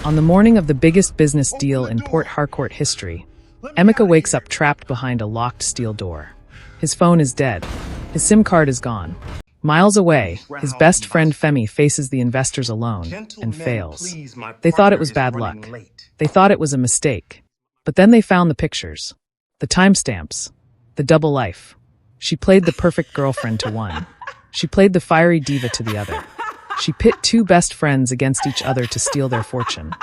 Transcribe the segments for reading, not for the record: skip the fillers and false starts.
On the morning of the biggest business deal in Port Harcourt history, Emeka wakes up trapped behind a locked steel door. His phone is dead. His SIM card is gone. Miles away, his best friend Femi faces the investors alone and fails. They thought it was bad luck. They thought it was a mistake. But then they found the pictures, the timestamps, the double life. She played the perfect girlfriend to one. She played the fiery diva to the other. She pit two best friends against each other to steal their fortune.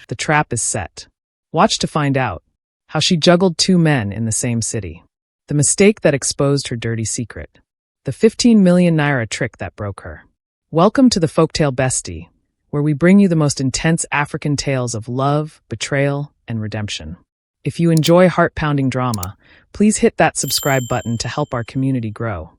The trap is set. Watch to find out how she juggled two men in the same city. The mistake that exposed her dirty secret. The 15 million naira trick that broke her. Welcome to the Folktale Bestie, where we bring you the most intense African tales of love, betrayal, and redemption. If you enjoy heart-pounding drama, please hit that subscribe button to help our community grow.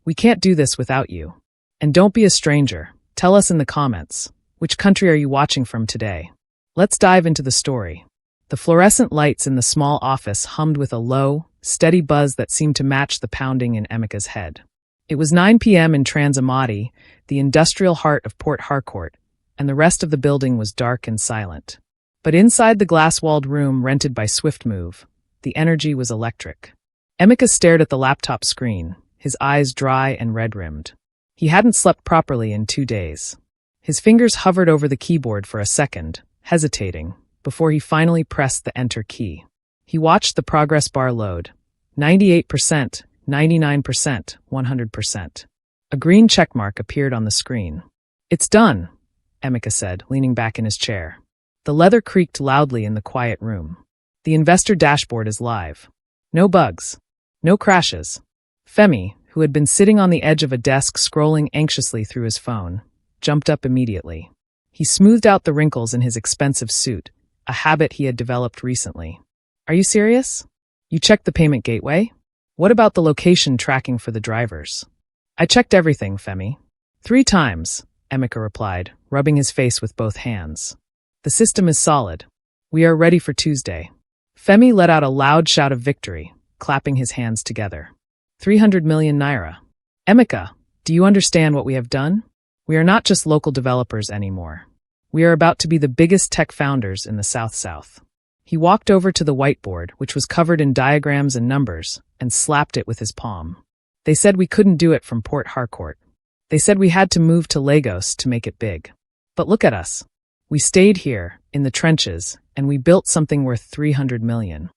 We can't do this without you. And don't be a stranger. Tell us in the comments, which country are you watching from today? Let's dive into the story. The fluorescent lights in the small office hummed with a low, steady buzz that seemed to match the pounding in Emeka's head. It was 9 p.m. in Transamati, the industrial heart of Port Harcourt, and the rest of the building was dark and silent. But inside the glass-walled room rented by Swift Move, the energy was electric. Emeka stared at the laptop screen, his eyes dry and red-rimmed. He hadn't slept properly in 2 days. His fingers hovered over the keyboard for a second, hesitating, before he finally pressed the enter key. He watched the progress bar load. 98%, 99%, 100%. A green checkmark appeared on the screen. "It's done," Emeka said, leaning back in his chair. The leather creaked loudly in the quiet room. The investor dashboard is live. No bugs. No crashes. Femi, who had been sitting on the edge of a desk scrolling anxiously through his phone, jumped up immediately. He smoothed out the wrinkles in his expensive suit, a habit he had developed recently. "Are you serious? You checked the payment gateway? What about the location tracking for the drivers?" "I checked everything, Femi." 3 times, Emeka replied, rubbing his face with both hands. "The system is solid. We are ready for Tuesday." Femi let out a loud shout of victory, clapping his hands together. 300 million naira. "Emeka, do you understand what we have done? We are not just local developers anymore. We are about to be the biggest tech founders in the South-South." He walked over to the whiteboard, which was covered in diagrams and numbers, and slapped it with his palm. "They said we couldn't do it from Port Harcourt. They said we had to move to Lagos to make it big. But look at us. We stayed here, in the trenches, and we built something worth 300 million.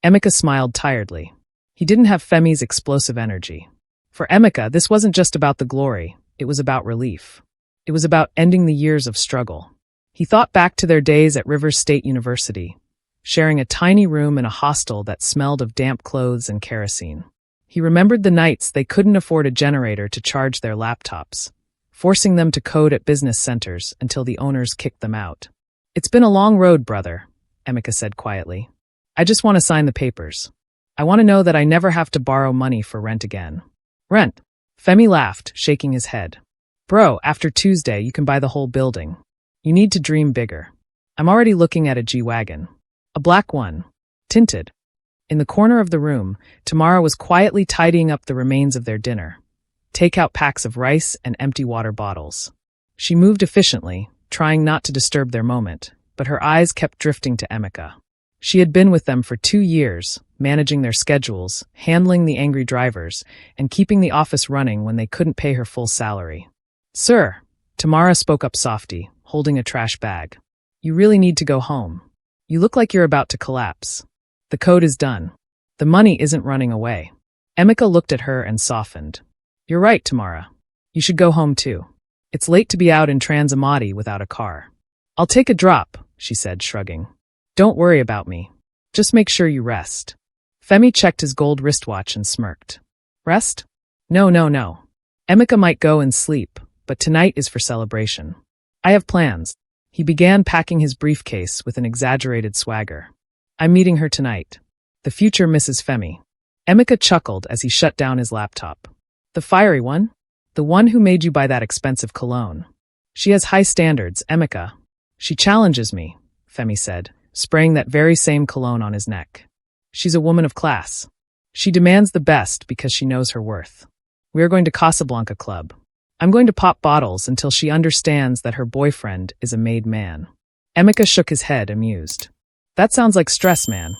Emeka smiled tiredly. He didn't have Femi's explosive energy. For Emeka, this wasn't just about the glory, it was about relief. It was about ending the years of struggle. He thought back to their days at Rivers State University, sharing a tiny room in a hostel that smelled of damp clothes and kerosene. He remembered the nights they couldn't afford a generator to charge their laptops, forcing them to code at business centers until the owners kicked them out. "It's been a long road, brother," Emeka said quietly. "I just want to sign the papers. I want to know that I never have to borrow money for rent again." "Rent?" Femi laughed, shaking his head. "Bro, after Tuesday you can buy the whole building. You need to dream bigger. I'm already looking at a G-Wagon. A black one. Tinted." In the corner of the room, Tamara was quietly tidying up the remains of their dinner. Take-out packs of rice and empty water bottles. She moved efficiently, trying not to disturb their moment, but her eyes kept drifting to Emeka. She had been with them for 2 years, managing their schedules, handling the angry drivers, and keeping the office running when they couldn't pay her full salary. "Sir," Tamara spoke up softly, holding a trash bag. "You really need to go home. You look like you're about to collapse. The code is done. The money isn't running away." Emeka looked at her and softened. "You're right, Tamara. You should go home too. It's late to be out in Transamati without a car." "I'll take a drop," she said, shrugging. "Don't worry about me. Just make sure you rest." Femi checked his gold wristwatch and smirked. "Rest? No. Emeka might go and sleep, but tonight is for celebration. I have plans." He began packing his briefcase with an exaggerated swagger. "I'm meeting her tonight. The future Mrs. Femi." Emeka chuckled as he shut down his laptop. "The fiery one? The one who made you buy that expensive cologne. She has high standards, Emeka. She challenges me," Femi said, spraying that very same cologne on his neck. "She's a woman of class. She demands the best because she knows her worth. We are going to Casablanca Club. I'm going to pop bottles until she understands that her boyfriend is a made man." Emeka shook his head, amused. That sounds like stress, man.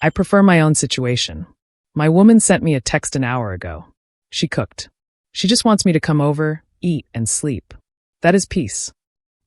I prefer my own situation. My woman sent me a text an hour ago. She cooked. She just wants me to come over, eat, and sleep. That is peace.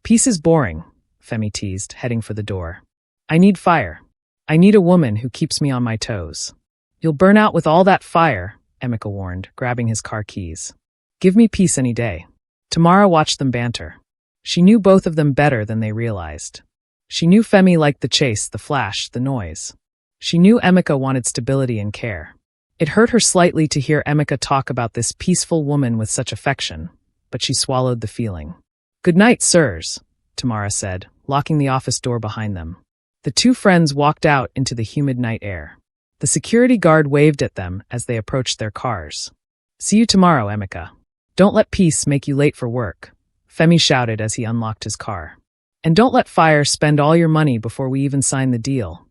Peace is boring, Femi teased, heading for the door. I need fire. I need a woman who keeps me on my toes. You'll burn out with all that fire, Emeka warned, grabbing his car keys. Give me peace any day. Tamara watched them banter. She knew both of them better than they realized. She knew Femi liked the chase, the flash, the noise. She knew Emeka wanted stability and care. It hurt her slightly to hear Emeka talk about this peaceful woman with such affection, but she swallowed the feeling. Good night, sirs, Tamara said, locking the office door behind them. The two friends walked out into the humid night air. The security guard waved at them as they approached their cars. See you tomorrow, Emeka. Don't let peace make you late for work, Femi shouted as he unlocked his car. And don't let fire spend all your money before we even sign the deal,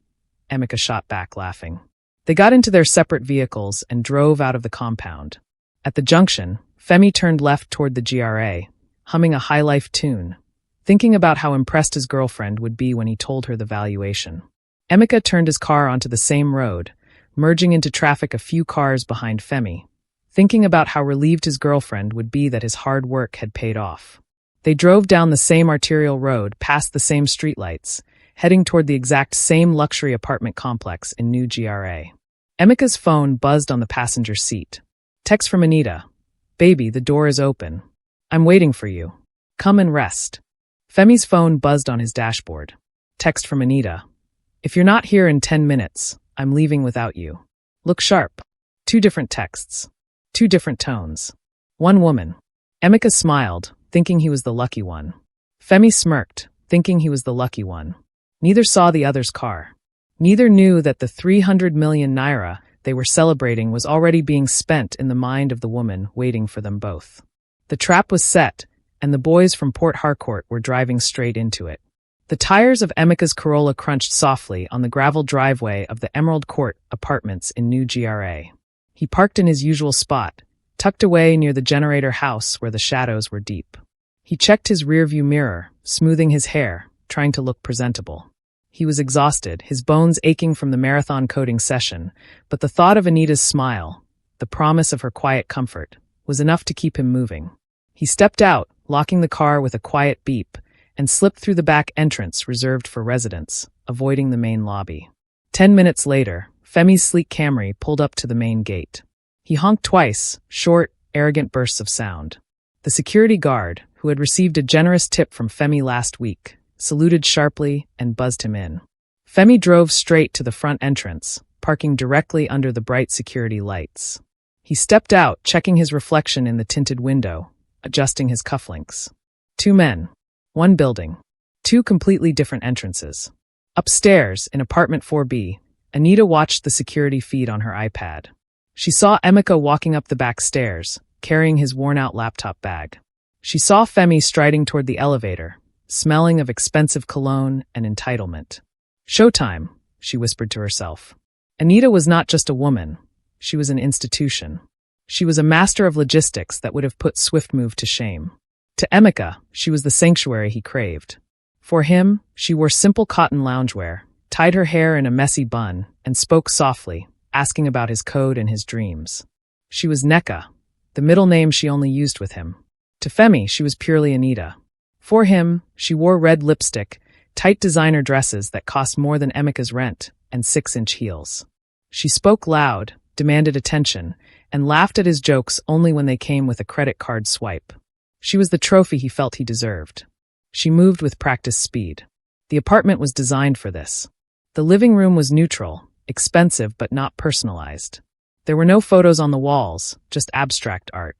Emeka shot back, laughing. They got into their separate vehicles and drove out of the compound. At the junction, Femi turned left toward the GRA, humming a high-life tune, thinking about how impressed his girlfriend would be when he told her the valuation. Emeka turned his car onto the same road, merging into traffic a few cars behind Femi, thinking about how relieved his girlfriend would be that his hard work had paid off. They drove down the same arterial road, past the same streetlights, heading toward the exact same luxury apartment complex in New GRA. Emeka's phone buzzed on the passenger seat. Text from Anita. Baby, the door is open. I'm waiting for you. Come and rest. Femi's phone buzzed on his dashboard. Text from Anita. If you're not here in 10 minutes, I'm leaving without you. Look sharp. 2 different texts. 2 different tones. 1 woman. Emeka smiled, thinking he was the lucky one. Femi smirked, thinking he was the lucky one. Neither saw the other's car. Neither knew that the 300 million naira they were celebrating was already being spent in the mind of the woman waiting for them both. The trap was set, and the boys from Port Harcourt were driving straight into it. The tires of Emeka's Corolla crunched softly on the gravel driveway of the Emerald Court apartments in New GRA. He parked in his usual spot, tucked away near the generator house where the shadows were deep. He checked his rearview mirror, smoothing his hair, trying to look presentable. He was exhausted, his bones aching from the marathon coding session, but the thought of Anita's smile, the promise of her quiet comfort, was enough to keep him moving. He stepped out, locking the car with a quiet beep, and slipped through the back entrance reserved for residents, avoiding the main lobby. 10 minutes later, Femi's sleek Camry pulled up to the main gate. He honked twice, short, arrogant bursts of sound. The security guard, who had received a generous tip from Femi last week, saluted sharply and buzzed him in. Femi drove straight to the front entrance, parking directly under the bright security lights. He stepped out, checking his reflection in the tinted window, adjusting his cufflinks. 2 men. 1 building. 2 completely different entrances. Upstairs, in apartment 4B, Anita watched the security feed on her iPad. She saw Emeka walking up the back stairs, carrying his worn-out laptop bag. She saw Femi striding toward the elevator, smelling of expensive cologne and entitlement. Showtime, she whispered to herself. Anita was not just a woman. She was an institution. She was a master of logistics that would have put Swiftmove to shame. To Emeka, she was the sanctuary he craved. For him, she wore simple cotton loungewear, tied her hair in a messy bun, and spoke softly, asking about his code and his dreams. She was Neka, the middle name she only used with him. To Femi, she was purely Anita. For him, she wore red lipstick, tight designer dresses that cost more than Emeka's rent, and 6-inch heels. She spoke loud, demanded attention, and laughed at his jokes only when they came with a credit card swipe. She was the trophy he felt he deserved. She moved with practiced speed. The apartment was designed for this. The living room was neutral, expensive but not personalized. There were no photos on the walls, just abstract art.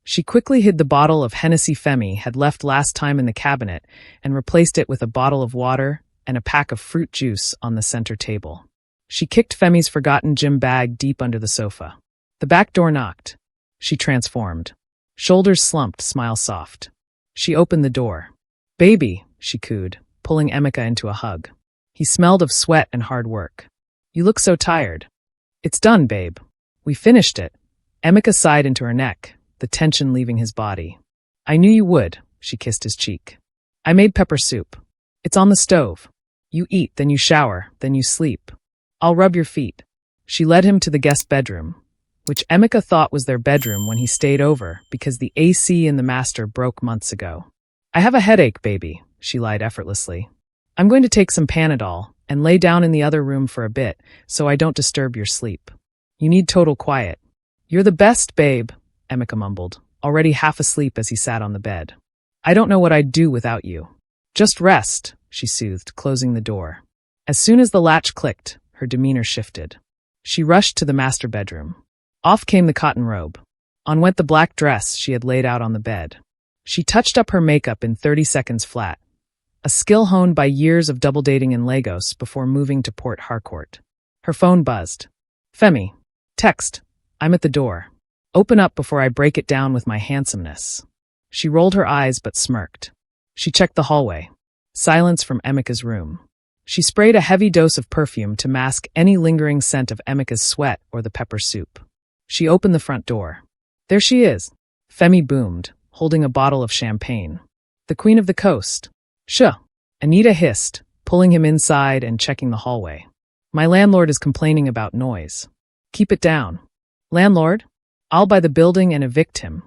She quickly hid the bottle of Hennessy Femi had left last time in the cabinet and replaced it with a bottle of water and a pack of fruit juice on the center table. She kicked Femi's forgotten gym bag deep under the sofa. The back door knocked. She transformed. Shoulders slumped, smile soft. She opened the door. Baby, she cooed, pulling Emeka into a hug. He smelled of sweat and hard work. You look so tired. It's done, babe. We finished it. Emeka sighed into her neck, the tension leaving his body. I knew you would, she kissed his cheek. I made pepper soup. It's on the stove. You eat, then you shower, then you sleep. I'll rub your feet. She led him to the guest bedroom, which Emeka thought was their bedroom when he stayed over because the AC in the master broke months ago. I have a headache, baby, she lied effortlessly. I'm going to take some Panadol and lay down in the other room for a bit so I don't disturb your sleep. You need total quiet. You're the best, babe, Emeka mumbled, already half asleep as he sat on the bed. I don't know what I'd do without you. Just rest, she soothed, closing the door. As soon as the latch clicked, her demeanor shifted. She rushed to the master bedroom. Off came the cotton robe. On went the black dress she had laid out on the bed. She touched up her makeup in 30 seconds flat, a skill honed by years of double dating in Lagos before moving to Port Harcourt. Her phone buzzed. Femi. Text. I'm at the door. Open up before I break it down with my handsomeness. She rolled her eyes but smirked. She checked the hallway. Silence from Emeka's room. She sprayed a heavy dose of perfume to mask any lingering scent of Emeka's sweat or the pepper soup. She opened the front door. There she is. Femi boomed, holding a bottle of champagne. The Queen of the Coast. Shuh. Anita hissed, pulling him inside and checking the hallway. My landlord is complaining about noise. Keep it down. Landlord? I'll buy the building and evict him.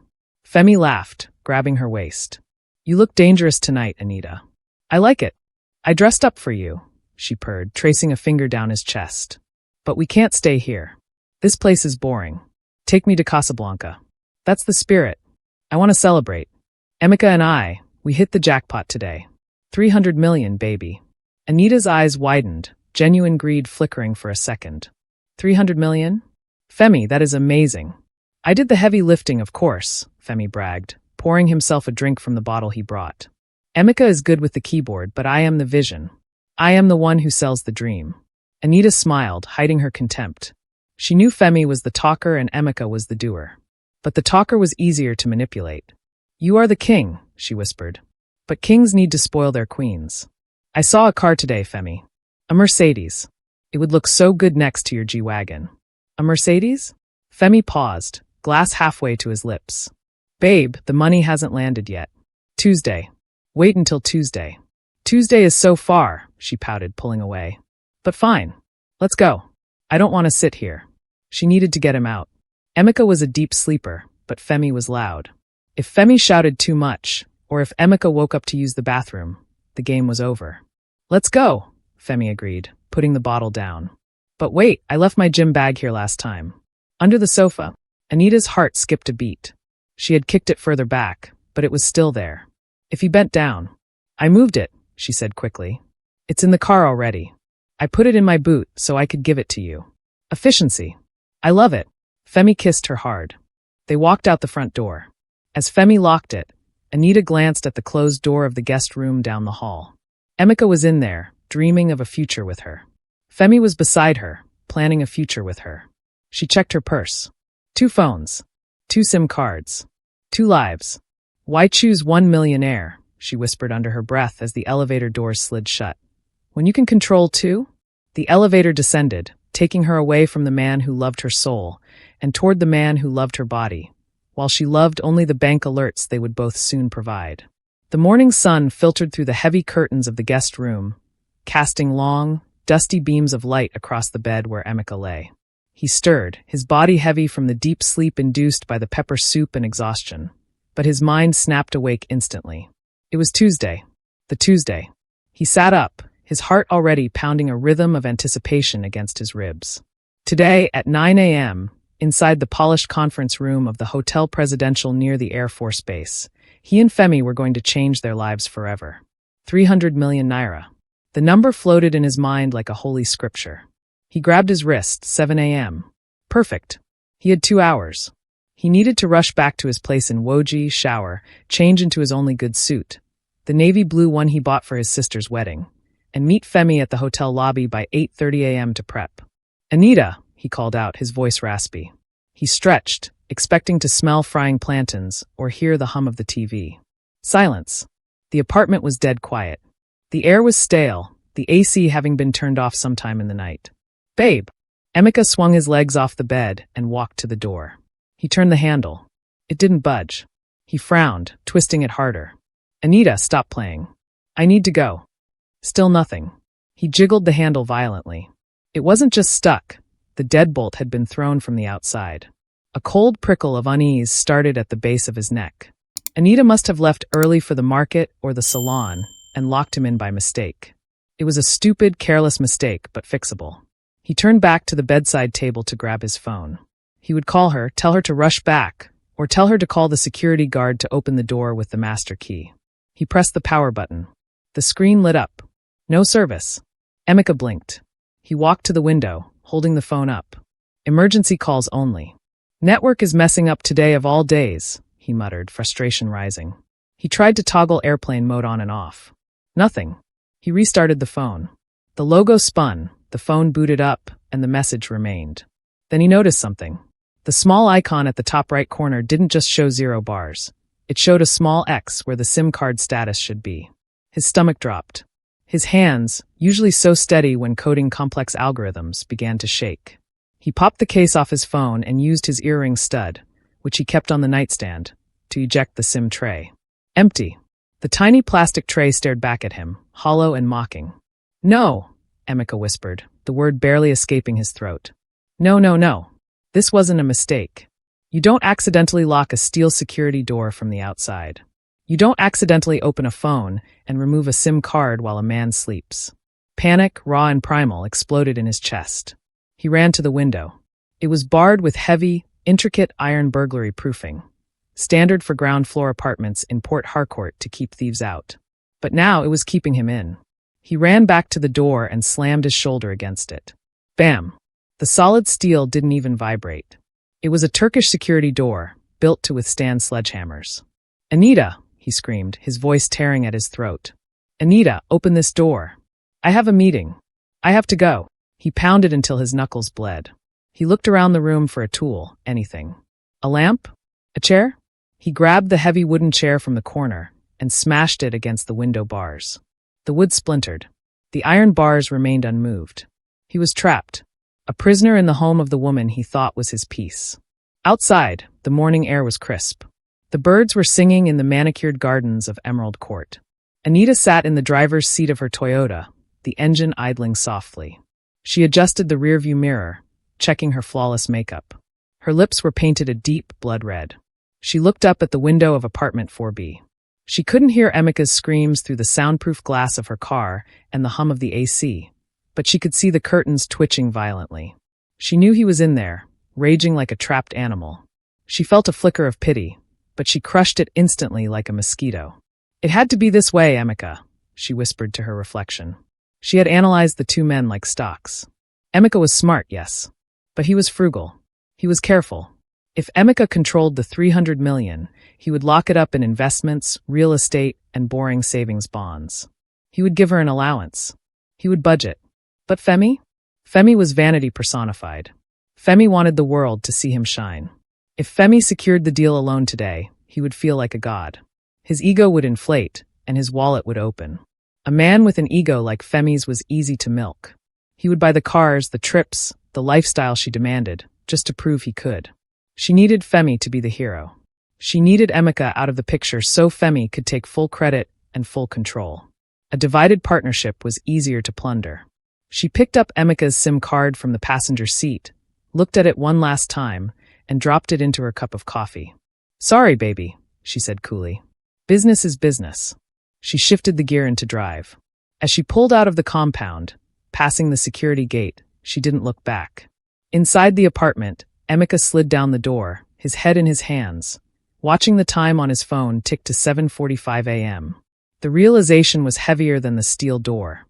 Femi laughed, grabbing her waist. You look dangerous tonight, Anita. I like it. I dressed up for you, she purred, tracing a finger down his chest. But we can't stay here. This place is boring. Take me to Casablanca. That's the spirit. I want to celebrate. Emeka and we hit the jackpot today. 300 million, baby. Anita's eyes widened, genuine greed flickering for a second. 300 million? Femi, that is amazing. I did the heavy lifting, of course, Femi bragged, pouring himself a drink from the bottle he brought. Emeka is good with the keyboard, but I am the vision. I am the one who sells the dream. Anita smiled, hiding her contempt. She knew Femi was the talker and Emeka was the doer. But the talker was easier to manipulate. You are the king, she whispered. But kings need to spoil their queens. I saw a car today, Femi. A Mercedes. It would look so good next to your G-Wagon. A Mercedes? Femi paused, glass halfway to his lips. Babe, the money hasn't landed yet. Tuesday. Wait until Tuesday. Tuesday is so far, she pouted, pulling away. But fine. Let's go. I don't want to sit here. She needed to get him out. Emeka was a deep sleeper, but Femi was loud. If Femi shouted too much, or if Emeka woke up to use the bathroom, the game was over. Let's go, Femi agreed, putting the bottle down. But wait, I left my gym bag here last time. Under the sofa. Anita's heart skipped a beat. She had kicked it further back, but it was still there. If he bent down. I moved it, she said quickly. It's in the car already. I put it in my boot so I could give it to you. Efficiency. I love it. Femi kissed her hard. They walked out the front door. As Femi locked it, Anita glanced at the closed door of the guest room down the hall. Emeka was in there, dreaming of a future with her. Femi was beside her, planning a future with her. She checked her purse. 2 phones. 2 SIM cards. 2 lives. Why choose one millionaire? She whispered under her breath as the elevator doors slid shut. When you can control 2? The elevator descended, taking her away from the man who loved her soul, and toward the man who loved her body, while she loved only the bank alerts they would both soon provide. The morning sun filtered through the heavy curtains of the guest room, casting long, dusty beams of light across the bed where Emeka lay. He stirred, his body heavy from the deep sleep induced by the pepper soup and exhaustion, but his mind snapped awake instantly. It was Tuesday. The Tuesday. He sat up, his heart already pounding a rhythm of anticipation against his ribs. Today, at 9 a.m., inside the polished conference room of the Hotel Presidential near the Air Force Base, he and Femi were going to change their lives forever. 300 million naira. The number floated in his mind like a holy scripture. He grabbed his wrist, 7 a.m. Perfect. He had 2 hours. He needed to rush back to his place in Woji, shower, change into his only good suit, the navy blue one he bought for his sister's wedding, and meet Femi at the hotel lobby by 8:30 a.m. to prep. Anita, he called out, his voice raspy. He stretched, expecting to smell frying plantains or hear the hum of the TV. Silence. The apartment was dead quiet. The air was stale, the AC having been turned off sometime in the night. Babe. Emeka swung his legs off the bed and walked to the door. He turned the handle. It didn't budge. He frowned, twisting it harder. Anita, stop playing. I need to go. Still nothing. He jiggled the handle violently. It wasn't just stuck. The deadbolt had been thrown from the outside. A cold prickle of unease started at the base of his neck. Anita must have left early for the market or the salon and locked him in by mistake. It was a stupid, careless mistake, but fixable. He turned back to the bedside table to grab his phone. He would call her, tell her to rush back, or tell her to call the security guard to open the door with the master key. He pressed the power button. The screen lit up. No service. Emeka blinked. He walked to the window, holding the phone up. Emergency calls only. Network is messing up today of all days, he muttered, frustration rising. He tried to toggle airplane mode on and off. Nothing. He restarted the phone. The logo spun, the phone booted up, and the message remained. Then he noticed something. The small icon at the top right corner didn't just show 0 bars. It showed a small X where the SIM card status should be. His stomach dropped. His hands, usually so steady when coding complex algorithms, began to shake. He popped the case off his phone and used his earring stud, which he kept on the nightstand, to eject the SIM tray. Empty. The tiny plastic tray stared back at him, hollow and mocking. No, Emeka whispered, the word barely escaping his throat. No, no, no. This wasn't a mistake. You don't accidentally lock a steel security door from the outside. You don't accidentally open a phone and remove a SIM card while a man sleeps. Panic, raw and primal, exploded in his chest. He ran to the window. It was barred with heavy, intricate iron burglary proofing, standard for ground floor apartments in Port Harcourt to keep thieves out. But now it was keeping him in. He ran back to the door and slammed his shoulder against it. Bam! The solid steel didn't even vibrate. It was a Turkish security door, built to withstand sledgehammers. Anita, he screamed, his voice tearing at his throat. Anita, open this door. I have a meeting. I have to go. He pounded until his knuckles bled. He looked around the room for a tool, anything. A lamp? A chair? He grabbed the heavy wooden chair from the corner and smashed it against the window bars. The wood splintered. The iron bars remained unmoved. He was trapped. A prisoner in the home of the woman he thought was his peace. Outside, the morning air was crisp. The birds were singing in the manicured gardens of Emerald Court. Anita sat in the driver's seat of her Toyota, the engine idling softly. She adjusted the rearview mirror, checking her flawless makeup. Her lips were painted a deep blood red. She looked up at the window of apartment 4B. She couldn't hear Emeka's screams through the soundproof glass of her car and the hum of the AC, but she could see the curtains twitching violently. She knew he was in there, raging like a trapped animal. She felt a flicker of pity, but she crushed it instantly like a mosquito. It had to be this way, Emeka, she whispered to her reflection. She had analyzed the two men like stocks. Emeka was smart, yes, but he was frugal. He was careful. If Emeka controlled the 300 million, he would lock it up in investments, real estate, and boring savings bonds. He would give her an allowance. He would budget. But Femi? Femi was vanity personified. Femi wanted the world to see him shine. If Femi secured the deal alone today, he would feel like a god. His ego would inflate, and his wallet would open. A man with an ego like Femi's was easy to milk. He would buy the cars, the trips, the lifestyle she demanded, just to prove he could. She needed Femi to be the hero. She needed Emeka out of the picture so Femi could take full credit and full control. A divided partnership was easier to plunder. She picked up Emeka's SIM card from the passenger seat, looked at it one last time, and dropped it into her cup of coffee. Sorry, baby, she said coolly. Business is business. She shifted the gear into drive. As she pulled out of the compound, passing the security gate, she didn't look back. Inside the apartment, Emeka slid down the door, his head in his hands. Watching the time on his phone tick to 7:45 a.m. The realization was heavier than the steel door.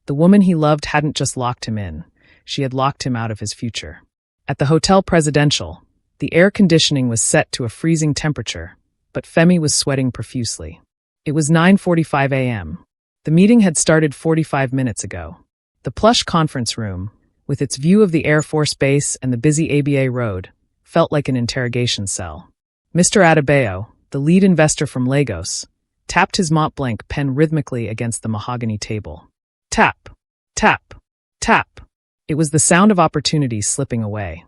The woman he loved hadn't just locked him in, she had locked him out of his future. At the Hotel Presidential, the air conditioning was set to a freezing temperature, but Femi was sweating profusely. It was 9:45 a.m. The meeting had started 45 minutes ago. The plush conference room, with its view of the Air Force Base and the busy ABA road, felt like an interrogation cell. Mr. Adebayo, the lead investor from Lagos, tapped his Mont Blanc pen rhythmically against the mahogany table. Tap, tap, tap. It was the sound of opportunity slipping away.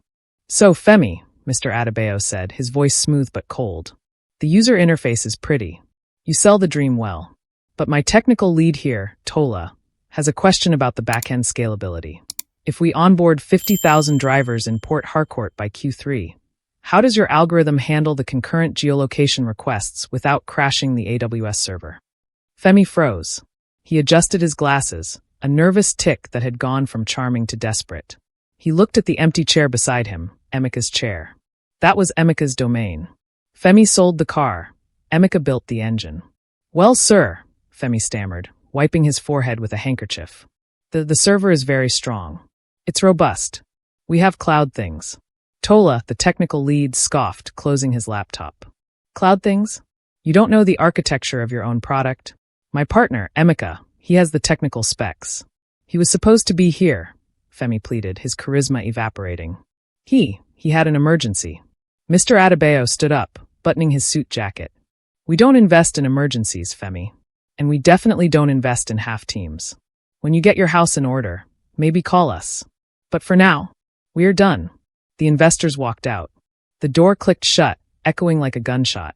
So, Femi, Mr. Adebayo said, his voice smooth but cold. The user interface is pretty. You sell the dream well. But my technical lead here, Tola, has a question about the backend scalability. If we onboard 50,000 drivers in Port Harcourt by Q3, how does your algorithm handle the concurrent geolocation requests without crashing the AWS server? Femi froze. He adjusted his glasses, a nervous tic that had gone from charming to desperate. He looked at the empty chair beside him, Emeka's chair. That was Emeka's domain. Femi sold the car. Emeka built the engine. Well, sir, Femi stammered, wiping his forehead with a handkerchief. The server is very strong. It's robust. We have cloud things. Tola, the technical lead, scoffed, closing his laptop. Cloud things? You don't know the architecture of your own product? My partner, Emeka, he has the technical specs. He was supposed to be here, Femi pleaded, his charisma evaporating. He had an emergency. Mr. Adebayo stood up, buttoning his suit jacket. We don't invest in emergencies, Femi. And we definitely don't invest in half teams. When you get your house in order, maybe call us. But for now, we are done. The investors walked out. The door clicked shut, echoing like a gunshot.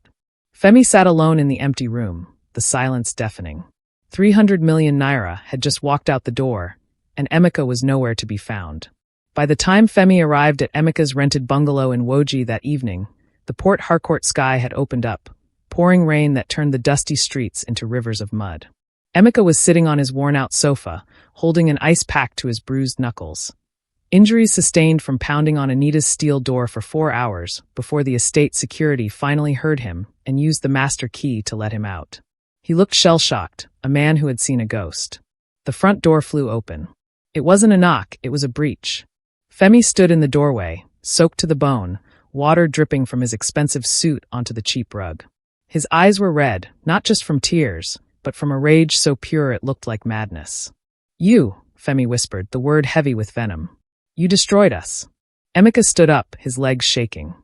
Femi sat alone in the empty room, the silence deafening. 300 million Naira had just walked out the door, and Emeka was nowhere to be found. By the time Femi arrived at Emeka's rented bungalow in Woji that evening, the Port Harcourt sky had opened up, pouring rain that turned the dusty streets into rivers of mud. Emeka was sitting on his worn-out sofa, holding an ice pack to his bruised knuckles. Injuries sustained from pounding on Anita's steel door for 4 hours before the estate security finally heard him and used the master key to let him out. He looked shell-shocked, a man who had seen a ghost. The front door flew open. It wasn't a knock, it was a breach. Femi stood in the doorway, soaked to the bone, water dripping from his expensive suit onto the cheap rug. His eyes were red, not just from tears, but from a rage so pure it looked like madness. You, Femi whispered, the word heavy with venom. You destroyed us. Emeka stood up, his legs shaking.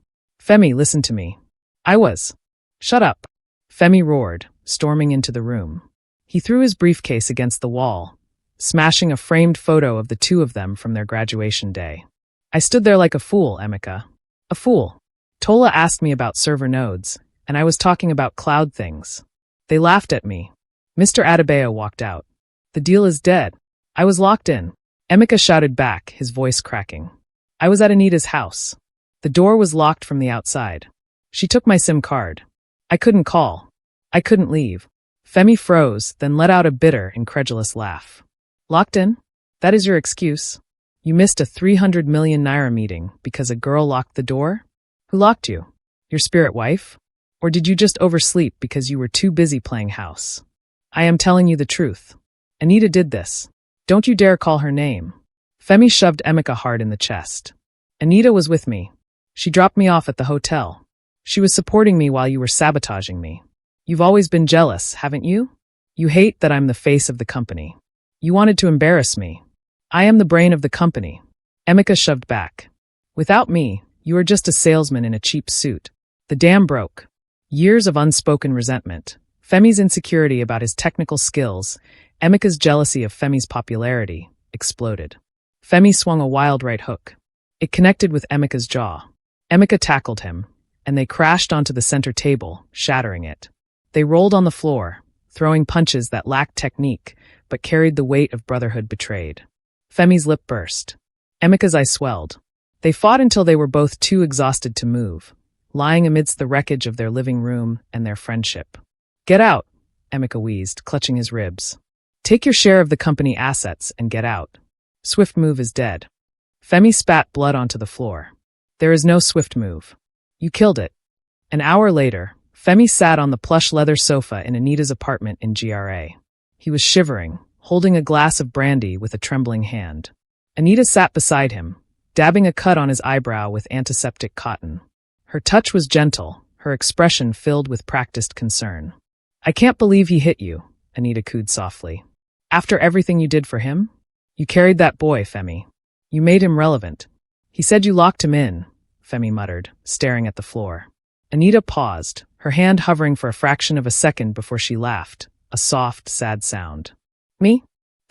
Femi, listen to me. I was. Shut up. Femi roared, storming into the room. He threw his briefcase against the wall, smashing a framed photo of the two of them from their graduation day. I stood there like a fool, Emeka. A fool. Tola asked me about server nodes, and I was talking about cloud things. They laughed at me. Mr. Adebayo walked out. The deal is dead. I was locked in. Emeka shouted back, his voice cracking. I was at Anita's house. The door was locked from the outside. She took my SIM card. I couldn't call. I couldn't leave. Femi froze, then let out a bitter, incredulous laugh. Locked in? That is your excuse? You missed a 300 million Naira meeting because a girl locked the door? Who locked you? Your spirit wife? Or did you just oversleep because you were too busy playing house? I am telling you the truth. Anita did this. Don't you dare call her name. Femi shoved Emeka hard in the chest. Anita was with me. She dropped me off at the hotel. She was supporting me while you were sabotaging me. You've always been jealous, haven't you? You hate that I'm the face of the company. You wanted to embarrass me. I am the brain of the company. Emeka shoved back. Without me, you are just a salesman in a cheap suit. The dam broke. Years of unspoken resentment. Femi's insecurity about his technical skills, Emeka's jealousy of Femi's popularity, exploded. Femi swung a wild right hook. It connected with Emeka's jaw. Emeka tackled him, and they crashed onto the center table, shattering it. They rolled on the floor, throwing punches that lacked technique, but carried the weight of brotherhood betrayed. Femi's lip burst. Emeka's eyes swelled. They fought until they were both too exhausted to move, lying amidst the wreckage of their living room and their friendship. Get out, Emeka wheezed, clutching his ribs. Take your share of the company assets and get out. Swift move is dead. Femi spat blood onto the floor. There is no swift move. You killed it. An hour later, Femi sat on the plush leather sofa in Anita's apartment in GRA. He was shivering, holding a glass of brandy with a trembling hand. Anita sat beside him, dabbing a cut on his eyebrow with antiseptic cotton. Her touch was gentle, her expression filled with practiced concern. I can't believe he hit you, Anita cooed softly. After everything you did for him? You carried that boy, Femi. You made him relevant. He said you locked him in, Femi muttered, staring at the floor. Anita paused, her hand hovering for a fraction of a second before she laughed, a soft, sad sound. Me?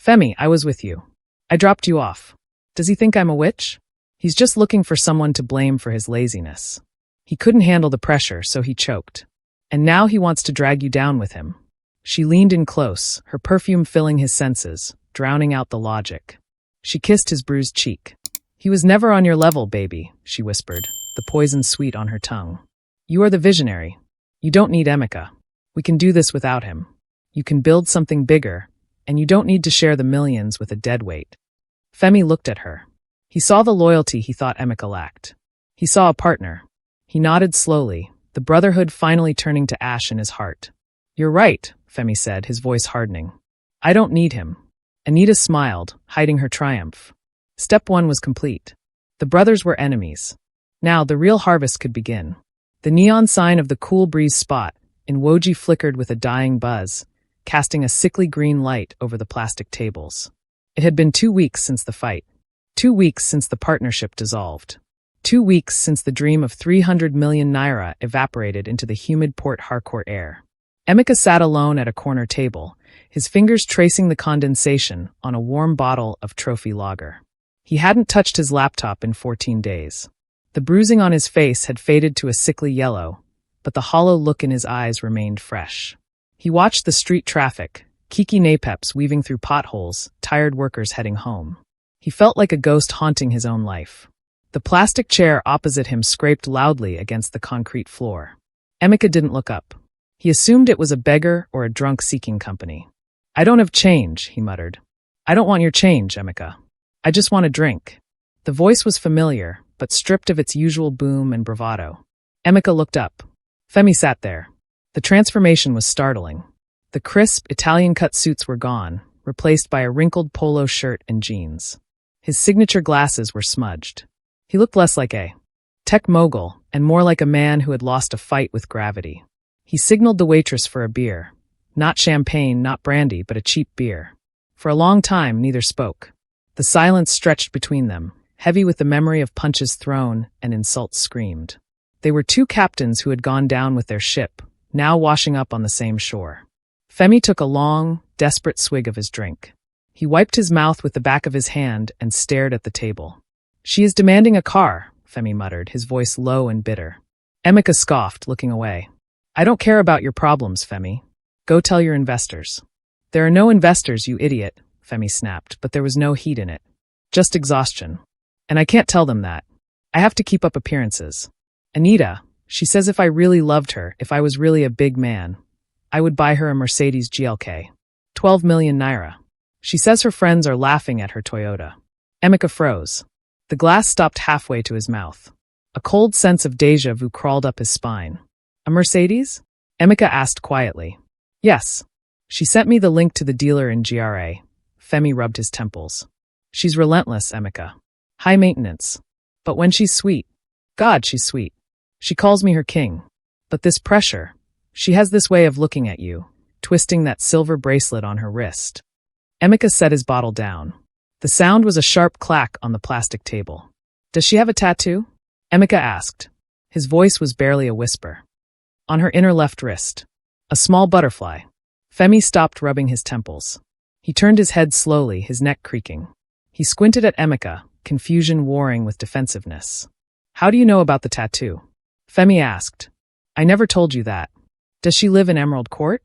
Femi, I was with you. I dropped you off. Does he think I'm a witch? He's just looking for someone to blame for his laziness. He couldn't handle the pressure, so he choked. And now he wants to drag you down with him. She leaned in close, her perfume filling his senses, drowning out the logic. She kissed his bruised cheek. "He was never on your level, baby," she whispered, the poison sweet on her tongue. "You are the visionary. You don't need Emeka. We can do this without him. You can build something bigger, and you don't need to share the millions with a deadweight." Femi looked at her. He saw the loyalty he thought Emeka lacked. He saw a partner. He nodded slowly, the brotherhood finally turning to ash in his heart. "You're right," Femi said, his voice hardening. "I don't need him." Anita smiled, hiding her triumph. Step 1 was complete. The brothers were enemies. Now the real harvest could begin. The neon sign of the Cool Breeze spot in Woji flickered with a dying buzz, casting a sickly green light over the plastic tables. It had been 2 weeks since the fight. 2 weeks since the partnership dissolved. 2 weeks since the dream of 300 million naira evaporated into the humid Port Harcourt air. Emeka sat alone at a corner table, his fingers tracing the condensation on a warm bottle of trophy lager. He hadn't touched his laptop in 14 days. The bruising on his face had faded to a sickly yellow, but the hollow look in his eyes remained fresh. He watched the street traffic, Kiki Napeps weaving through potholes, tired workers heading home. He felt like a ghost haunting his own life. The plastic chair opposite him scraped loudly against the concrete floor. Emeka didn't look up. He assumed it was a beggar or a drunk seeking company. "I don't have change," he muttered. "I don't want your change, Emeka. I just want a drink." The voice was familiar, but stripped of its usual boom and bravado. Emeka looked up. Femi sat there. The transformation was startling. The crisp, Italian-cut suits were gone, replaced by a wrinkled polo shirt and jeans. His signature glasses were smudged. He looked less like a tech mogul and more like a man who had lost a fight with gravity. He signaled the waitress for a beer. Not champagne, not brandy, but a cheap beer. For a long time, neither spoke. The silence stretched between them, heavy with the memory of punches thrown and insults screamed. They were two captains who had gone down with their ship, now washing up on the same shore. Femi took a long, desperate swig of his drink. He wiped his mouth with the back of his hand and stared at the table. "She is demanding a car," Femi muttered, his voice low and bitter. Emeka scoffed, looking away. "I don't care about your problems, Femi. Go tell your investors." "There are no investors, you idiot," Femi snapped, but there was no heat in it. Just exhaustion. "And I can't tell them that. I have to keep up appearances. Anita, she says if I really loved her, if I was really a big man, I would buy her a Mercedes GLK. 12 million naira. She says her friends are laughing at her Toyota." Emeka froze. The glass stopped halfway to his mouth. A cold sense of déjà vu crawled up his spine. "A Mercedes?" Emeka asked quietly. "Yes. She sent me the link to the dealer in GRA. Femi rubbed his temples. "She's relentless, Emeka. High maintenance. But when she's sweet, God, she's sweet. She calls me her king. But this pressure, she has this way of looking at you, twisting that silver bracelet on her wrist." Emeka set his bottle down. The sound was a sharp clack on the plastic table. "Does she have a tattoo?" Emeka asked. His voice was barely a whisper. "On her inner left wrist. A small butterfly." Femi stopped rubbing his temples. He turned his head slowly, his neck creaking. He squinted at Emeka, confusion warring with defensiveness. "How do you know about the tattoo?" Femi asked. "I never told you that. Does she live in Emerald Court?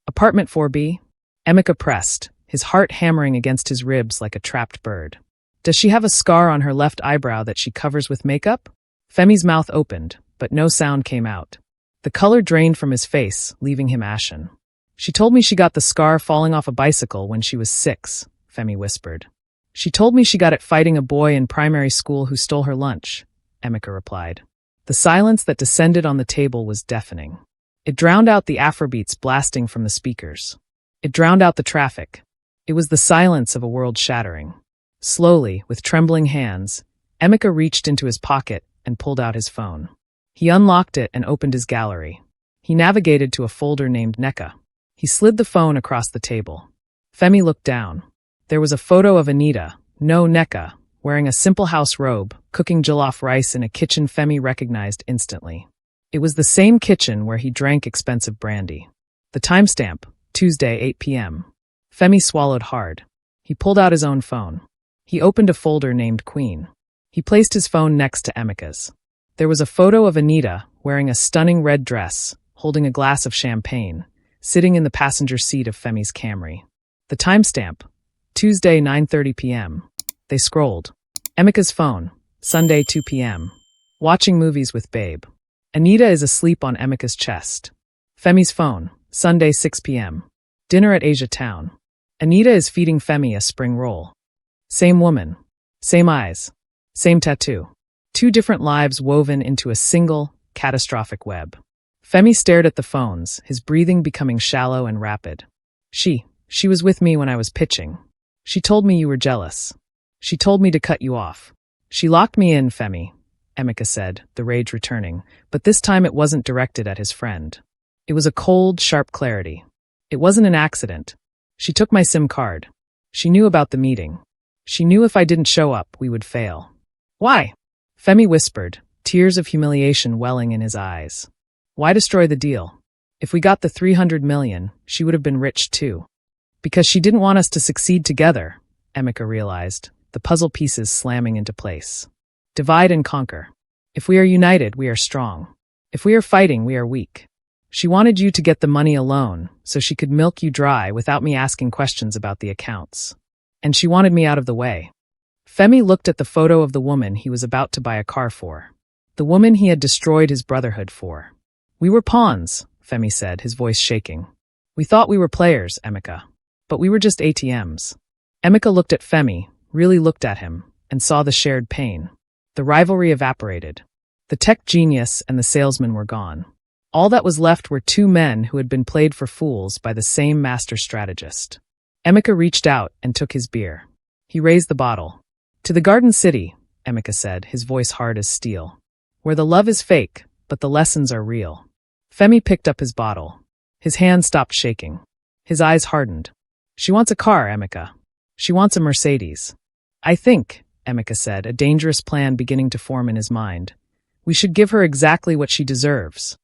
Apartment 4B? Emeka pressed, his heart hammering against his ribs like a trapped bird. "Does she have a scar on her left eyebrow that she covers with makeup?" Femi's mouth opened, but no sound came out. The color drained from his face, leaving him ashen. "She told me she got the scar falling off a bicycle when she was 6, Femi whispered. "She told me she got it fighting a boy in primary school who stole her lunch," Emeka replied. The silence that descended on the table was deafening. It drowned out the Afrobeats blasting from the speakers. It drowned out the traffic. It was the silence of a world shattering. Slowly, with trembling hands, Emeka reached into his pocket and pulled out his phone. He unlocked it and opened his gallery. He navigated to a folder named Neka. He slid the phone across the table. Femi looked down. There was a photo of Anita, no Neka, wearing a simple house robe, cooking jollof rice in a kitchen Femi recognized instantly. It was the same kitchen where he drank expensive brandy. The timestamp, Tuesday, 8 p.m. Femi swallowed hard. He pulled out his own phone. He opened a folder named Queen. He placed his phone next to Emeka's. There was a photo of Anita, wearing a stunning red dress, holding a glass of champagne, sitting in the passenger seat of Femi's Camry. The timestamp, Tuesday, 9:30 p.m. They scrolled. Emika's phone. Sunday, 2 p.m. Watching movies with Babe. Anita is asleep on Emika's chest. Femi's phone. Sunday, 6 p.m. Dinner at Asia Town. Anita is feeding Femi a spring roll. Same woman. Same eyes. Same tattoo. Two different lives woven into a single, catastrophic web. Femi stared at the phones, his breathing becoming shallow and rapid. She was with me when I was pitching. She told me you were jealous. She told me to cut you off. She locked me in, Femi, Emika said, the rage returning, but this time it wasn't directed at his friend. It was a cold, sharp clarity. It wasn't an accident. She took my SIM card. She knew about the meeting. She knew if I didn't show up, we would fail. Why? Femi whispered, tears of humiliation welling in his eyes. Why destroy the deal? If we got the 300 million, she would have been rich too. Because she didn't want us to succeed together, Emika realized, the puzzle pieces slamming into place. Divide and conquer. If we are united, we are strong. If we are fighting, we are weak. She wanted you to get the money alone, so she could milk you dry without me asking questions about the accounts. And she wanted me out of the way. Femi looked at the photo of the woman he was about to buy a car for. The woman he had destroyed his brotherhood for. We were pawns, Femi said, his voice shaking. We thought we were players, Emika. But we were just ATMs. Emika looked at Femi, really looked at him, and saw the shared pain. The rivalry evaporated. The tech genius and the salesman were gone. All that was left were two men who had been played for fools by the same master strategist. Emika reached out and took his beer. He raised the bottle. To the Garden City, Emika said, his voice hard as steel. Where the love is fake, but the lessons are real. Femi picked up his bottle. His hand stopped shaking. His eyes hardened. She wants a car, Emika. She wants a Mercedes. I think, Emika said, a dangerous plan beginning to form in his mind. We should give her exactly what she deserves.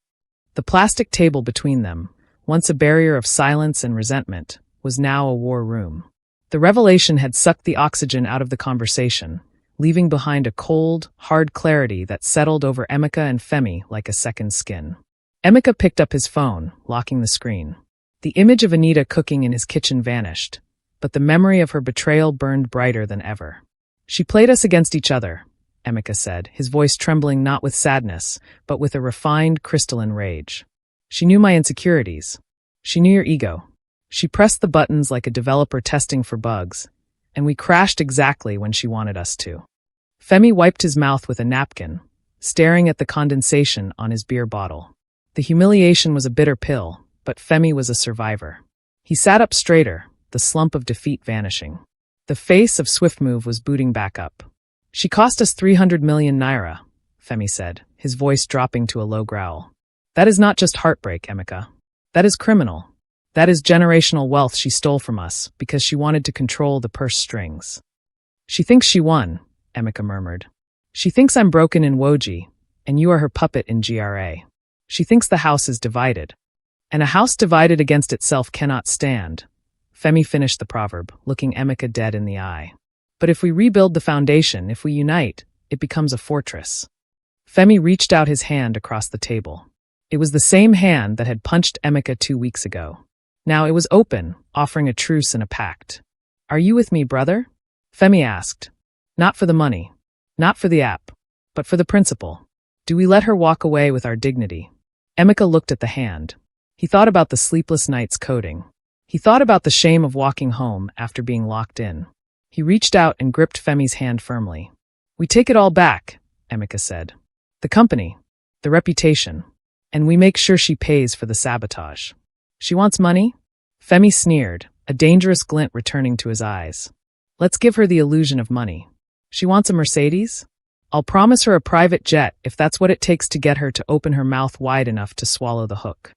The plastic table between them, once a barrier of silence and resentment, was now a war room. The revelation had sucked the oxygen out of the conversation, leaving behind a cold, hard clarity that settled over Emika and Femi like a second skin. Emika picked up his phone, locking the screen. The image of Anita cooking in his kitchen vanished, but the memory of her betrayal burned brighter than ever. She played us against each other, Emika said, his voice trembling not with sadness, but with a refined, crystalline rage. She knew my insecurities. She knew your ego. She pressed the buttons like a developer testing for bugs, and we crashed exactly when she wanted us to. Femi wiped his mouth with a napkin, staring at the condensation on his beer bottle. The humiliation was a bitter pill, but Femi was a survivor. He sat up straighter, the slump of defeat vanishing. The face of Swiftmove was booting back up. She cost us 300 million naira, Femi said, his voice dropping to a low growl. That is not just heartbreak, Emika. That is criminal. That is generational wealth she stole from us because she wanted to control the purse strings. She thinks she won, Emika murmured. She thinks I'm broken in Woji, and you are her puppet in GRA. She thinks the house is divided. And a house divided against itself cannot stand. Femi finished the proverb, looking Emika dead in the eye. But if we rebuild the foundation, if we unite, it becomes a fortress. Femi reached out his hand across the table. It was the same hand that had punched Emika 2 weeks ago. Now it was open, offering a truce and a pact. Are you with me, brother? Femi asked. Not for the money. Not for the app. But for the principle. Do we let her walk away with our dignity? Emika looked at the hand. He thought about the sleepless nights coding. He thought about the shame of walking home after being locked in. He reached out and gripped Femi's hand firmly. We take it all back, Emika said. The company. The reputation. And we make sure she pays for the sabotage. She wants money? Femi sneered, a dangerous glint returning to his eyes. Let's give her the illusion of money. She wants a Mercedes? I'll promise her a private jet if that's what it takes to get her to open her mouth wide enough to swallow the hook.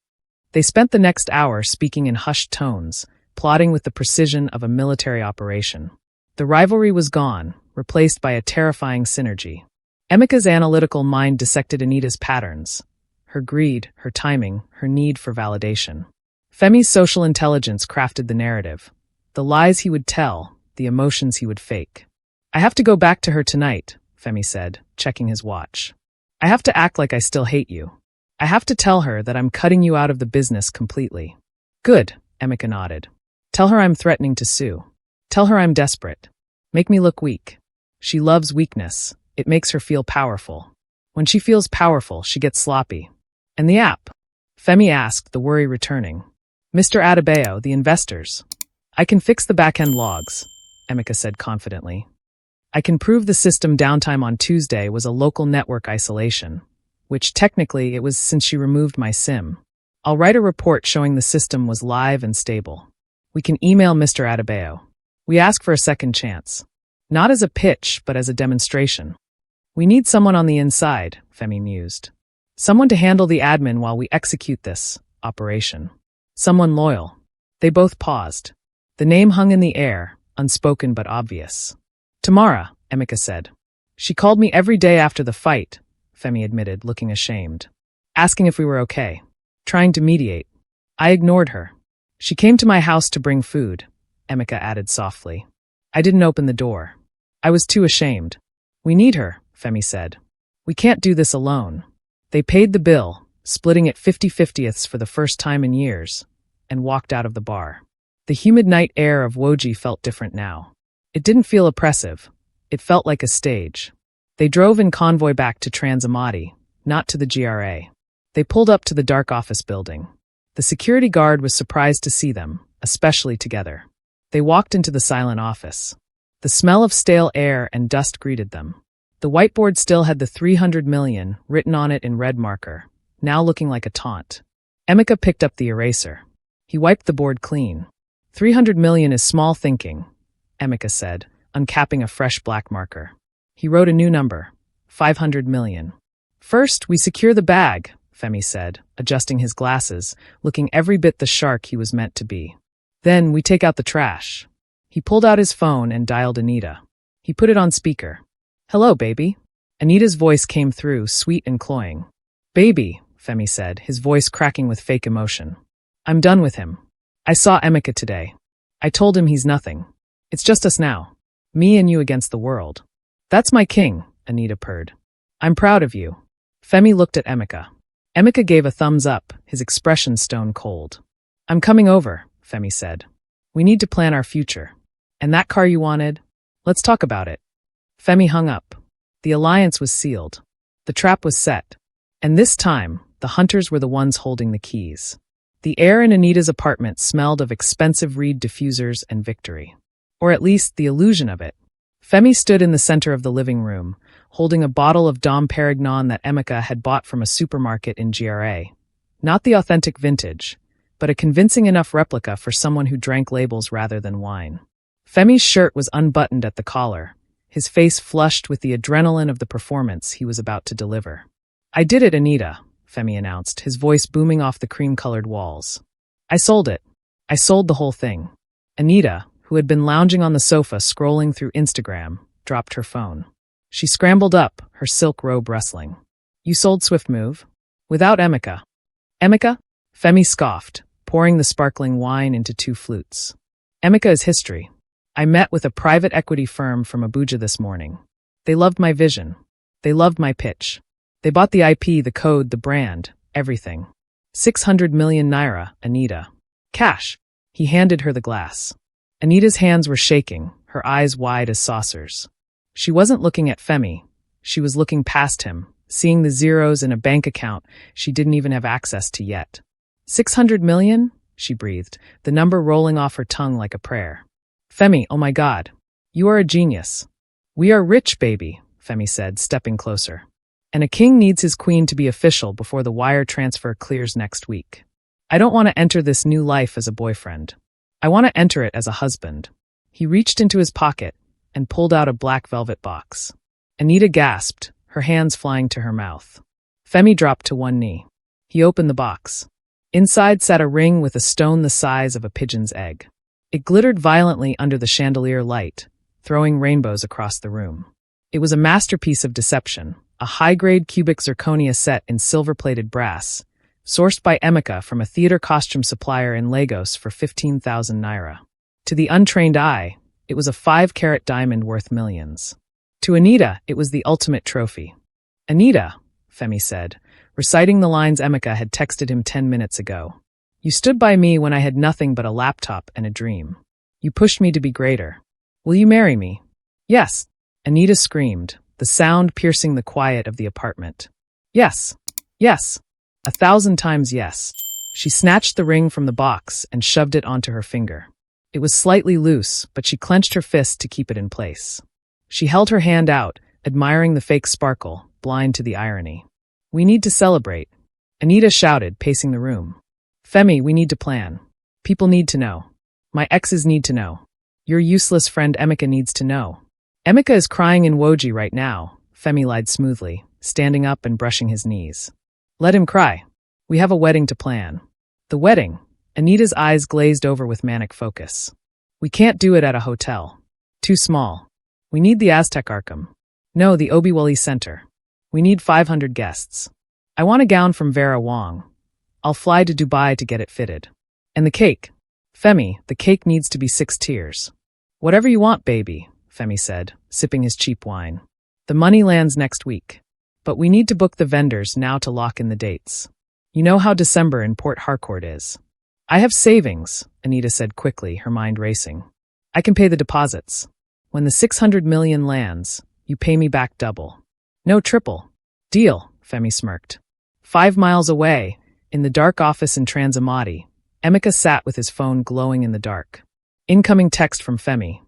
They spent the next hour speaking in hushed tones, plotting with the precision of a military operation. The rivalry was gone, replaced by a terrifying synergy. Emika's analytical mind dissected Anita's patterns. Her greed, her timing, her need for validation. Femi's social intelligence crafted the narrative. The lies he would tell, the emotions he would fake. I have to go back to her tonight, Femi said, checking his watch. I have to act like I still hate you. I have to tell her that I'm cutting you out of the business completely. Good, Emika nodded. Tell her I'm threatening to sue. Tell her I'm desperate. Make me look weak. She loves weakness. It makes her feel powerful. When she feels powerful, she gets sloppy. And the app? Femi asked, the worry returning. Mr. Adebayo, the investors. I can fix the back-end logs, Emeka said confidently. I can prove the system downtime on Tuesday was a local network isolation, which technically it was since she removed my SIM. I'll write a report showing the system was live and stable. We can email Mr. Adebayo. We ask for a second chance. Not as a pitch, but as a demonstration. We need someone on the inside, Femi mused. Someone to handle the admin while we execute this operation. Someone loyal. They both paused. The name hung in the air, unspoken but obvious. Tamara, Emeka said. She called me every day after the fight, Femi admitted, looking ashamed. Asking if we were okay. Trying to mediate. I ignored her. She came to my house to bring food, Emeka added softly. I didn't open the door. I was too ashamed. We need her, Femi said. We can't do this alone. They paid the bill, splitting it 50/50ths for the first time in years, and walked out of the bar. The humid night air of Woji felt different now. It didn't feel oppressive. It felt like a stage. They drove in convoy back to Trans Amadi, not to the GRA. They pulled up to the dark office building. The security guard was surprised to see them, especially together. They walked into the silent office. The smell of stale air and dust greeted them. The whiteboard still had the 300 million written on it in red marker, now looking like a taunt. Emeka picked up the eraser. He wiped the board clean. 300 million is small thinking, Emeka said, uncapping a fresh black marker. He wrote a new number, 500 million. First, we secure the bag, Femi said, adjusting his glasses, looking every bit the shark he was meant to be. Then we take out the trash. He pulled out his phone and dialed Anita. He put it on speaker. Hello, baby. Anita's voice came through, sweet and cloying. Baby, Femi said, his voice cracking with fake emotion. I'm done with him. I saw Emeka today. I told him he's nothing. It's just us now. Me and you against the world. That's my king, Anita purred. I'm proud of you. Femi looked at Emeka. Emeka gave a thumbs up, his expression stone cold. I'm coming over, Femi said. We need to plan our future. And that car you wanted? Let's talk about it. Femi hung up. The alliance was sealed. The trap was set. And this time, the hunters were the ones holding the keys. The air in Anita's apartment smelled of expensive reed diffusers and victory. Or at least the illusion of it. Femi stood in the center of the living room, holding a bottle of Dom Perignon that Emeka had bought from a supermarket in GRA. Not the authentic vintage, but a convincing enough replica for someone who drank labels rather than wine. Femi's shirt was unbuttoned at the collar, his face flushed with the adrenaline of the performance he was about to deliver. I did it, Anita, Femi announced, his voice booming off the cream-colored walls. I sold it. I sold the whole thing. Anita, who had been lounging on the sofa scrolling through Instagram, dropped her phone. She scrambled up, her silk robe rustling. You sold Swift Move? Without Emeka. Emeka? Femi scoffed, pouring the sparkling wine into 2 flutes. Emeka is history. I met with a private equity firm from Abuja this morning. They loved my vision. They loved my pitch. They bought the IP, the code, the brand, everything. 600 million naira, Anita. Cash. He handed her the glass. Anita's hands were shaking, her eyes wide as saucers. She wasn't looking at Femi. She was looking past him, seeing the zeros in a bank account she didn't even have access to yet. 600 million? She breathed, the number rolling off her tongue like a prayer. Femi, oh my God. You are a genius. We are rich, baby, Femi said, stepping closer. And a king needs his queen to be official before the wire transfer clears next week. I don't want to enter this new life as a boyfriend. I want to enter it as a husband. He reached into his pocket and pulled out a black velvet box. Anita gasped, her hands flying to her mouth. Femi dropped to one knee. He opened the box. Inside sat a ring with a stone the size of a pigeon's egg. It glittered violently under the chandelier light, throwing rainbows across the room. It was a masterpiece of deception, a high-grade cubic zirconia set in silver-plated brass, sourced by Emeka from a theater costume supplier in Lagos for 15,000 naira. To the untrained eye, it was a 5-carat diamond worth millions. To Anita, it was the ultimate trophy. Anita, Femi said, reciting the lines Emeka had texted him 10 minutes ago. You stood by me when I had nothing but a laptop and a dream. You pushed me to be greater. Will you marry me? Yes. Anita screamed, the sound piercing the quiet of the apartment. Yes. Yes. 1,000 times yes. She snatched the ring from the box and shoved it onto her finger. It was slightly loose, but she clenched her fist to keep it in place. She held her hand out, admiring the fake sparkle, blind to the irony. We need to celebrate. Anita shouted, pacing the room. Femi, we need to plan. People need to know. My exes need to know. Your useless friend Emeka needs to know. Emeka is crying in Woji right now, Femi lied smoothly, standing up and brushing his knees. Let him cry. We have a wedding to plan. The wedding? Anita's eyes glazed over with manic focus. We can't do it at a hotel. Too small. We need the Aztec Arkham. No, the Obiwali Center. We need 500 guests. I want a gown from Vera Wong. I'll fly to Dubai to get it fitted. And the cake. Femi, the cake needs to be 6 tiers. Whatever you want, baby, Femi said, sipping his cheap wine. The money lands next week. But we need to book the vendors now to lock in the dates. You know how December in Port Harcourt is. I have savings, Anita said quickly, her mind racing. I can pay the deposits. When the 600 million lands, you pay me back double. No triple. Deal, Femi smirked. 5 miles away, in the dark office in Transamati, Emeka sat with his phone glowing in the dark. Incoming text from Femi.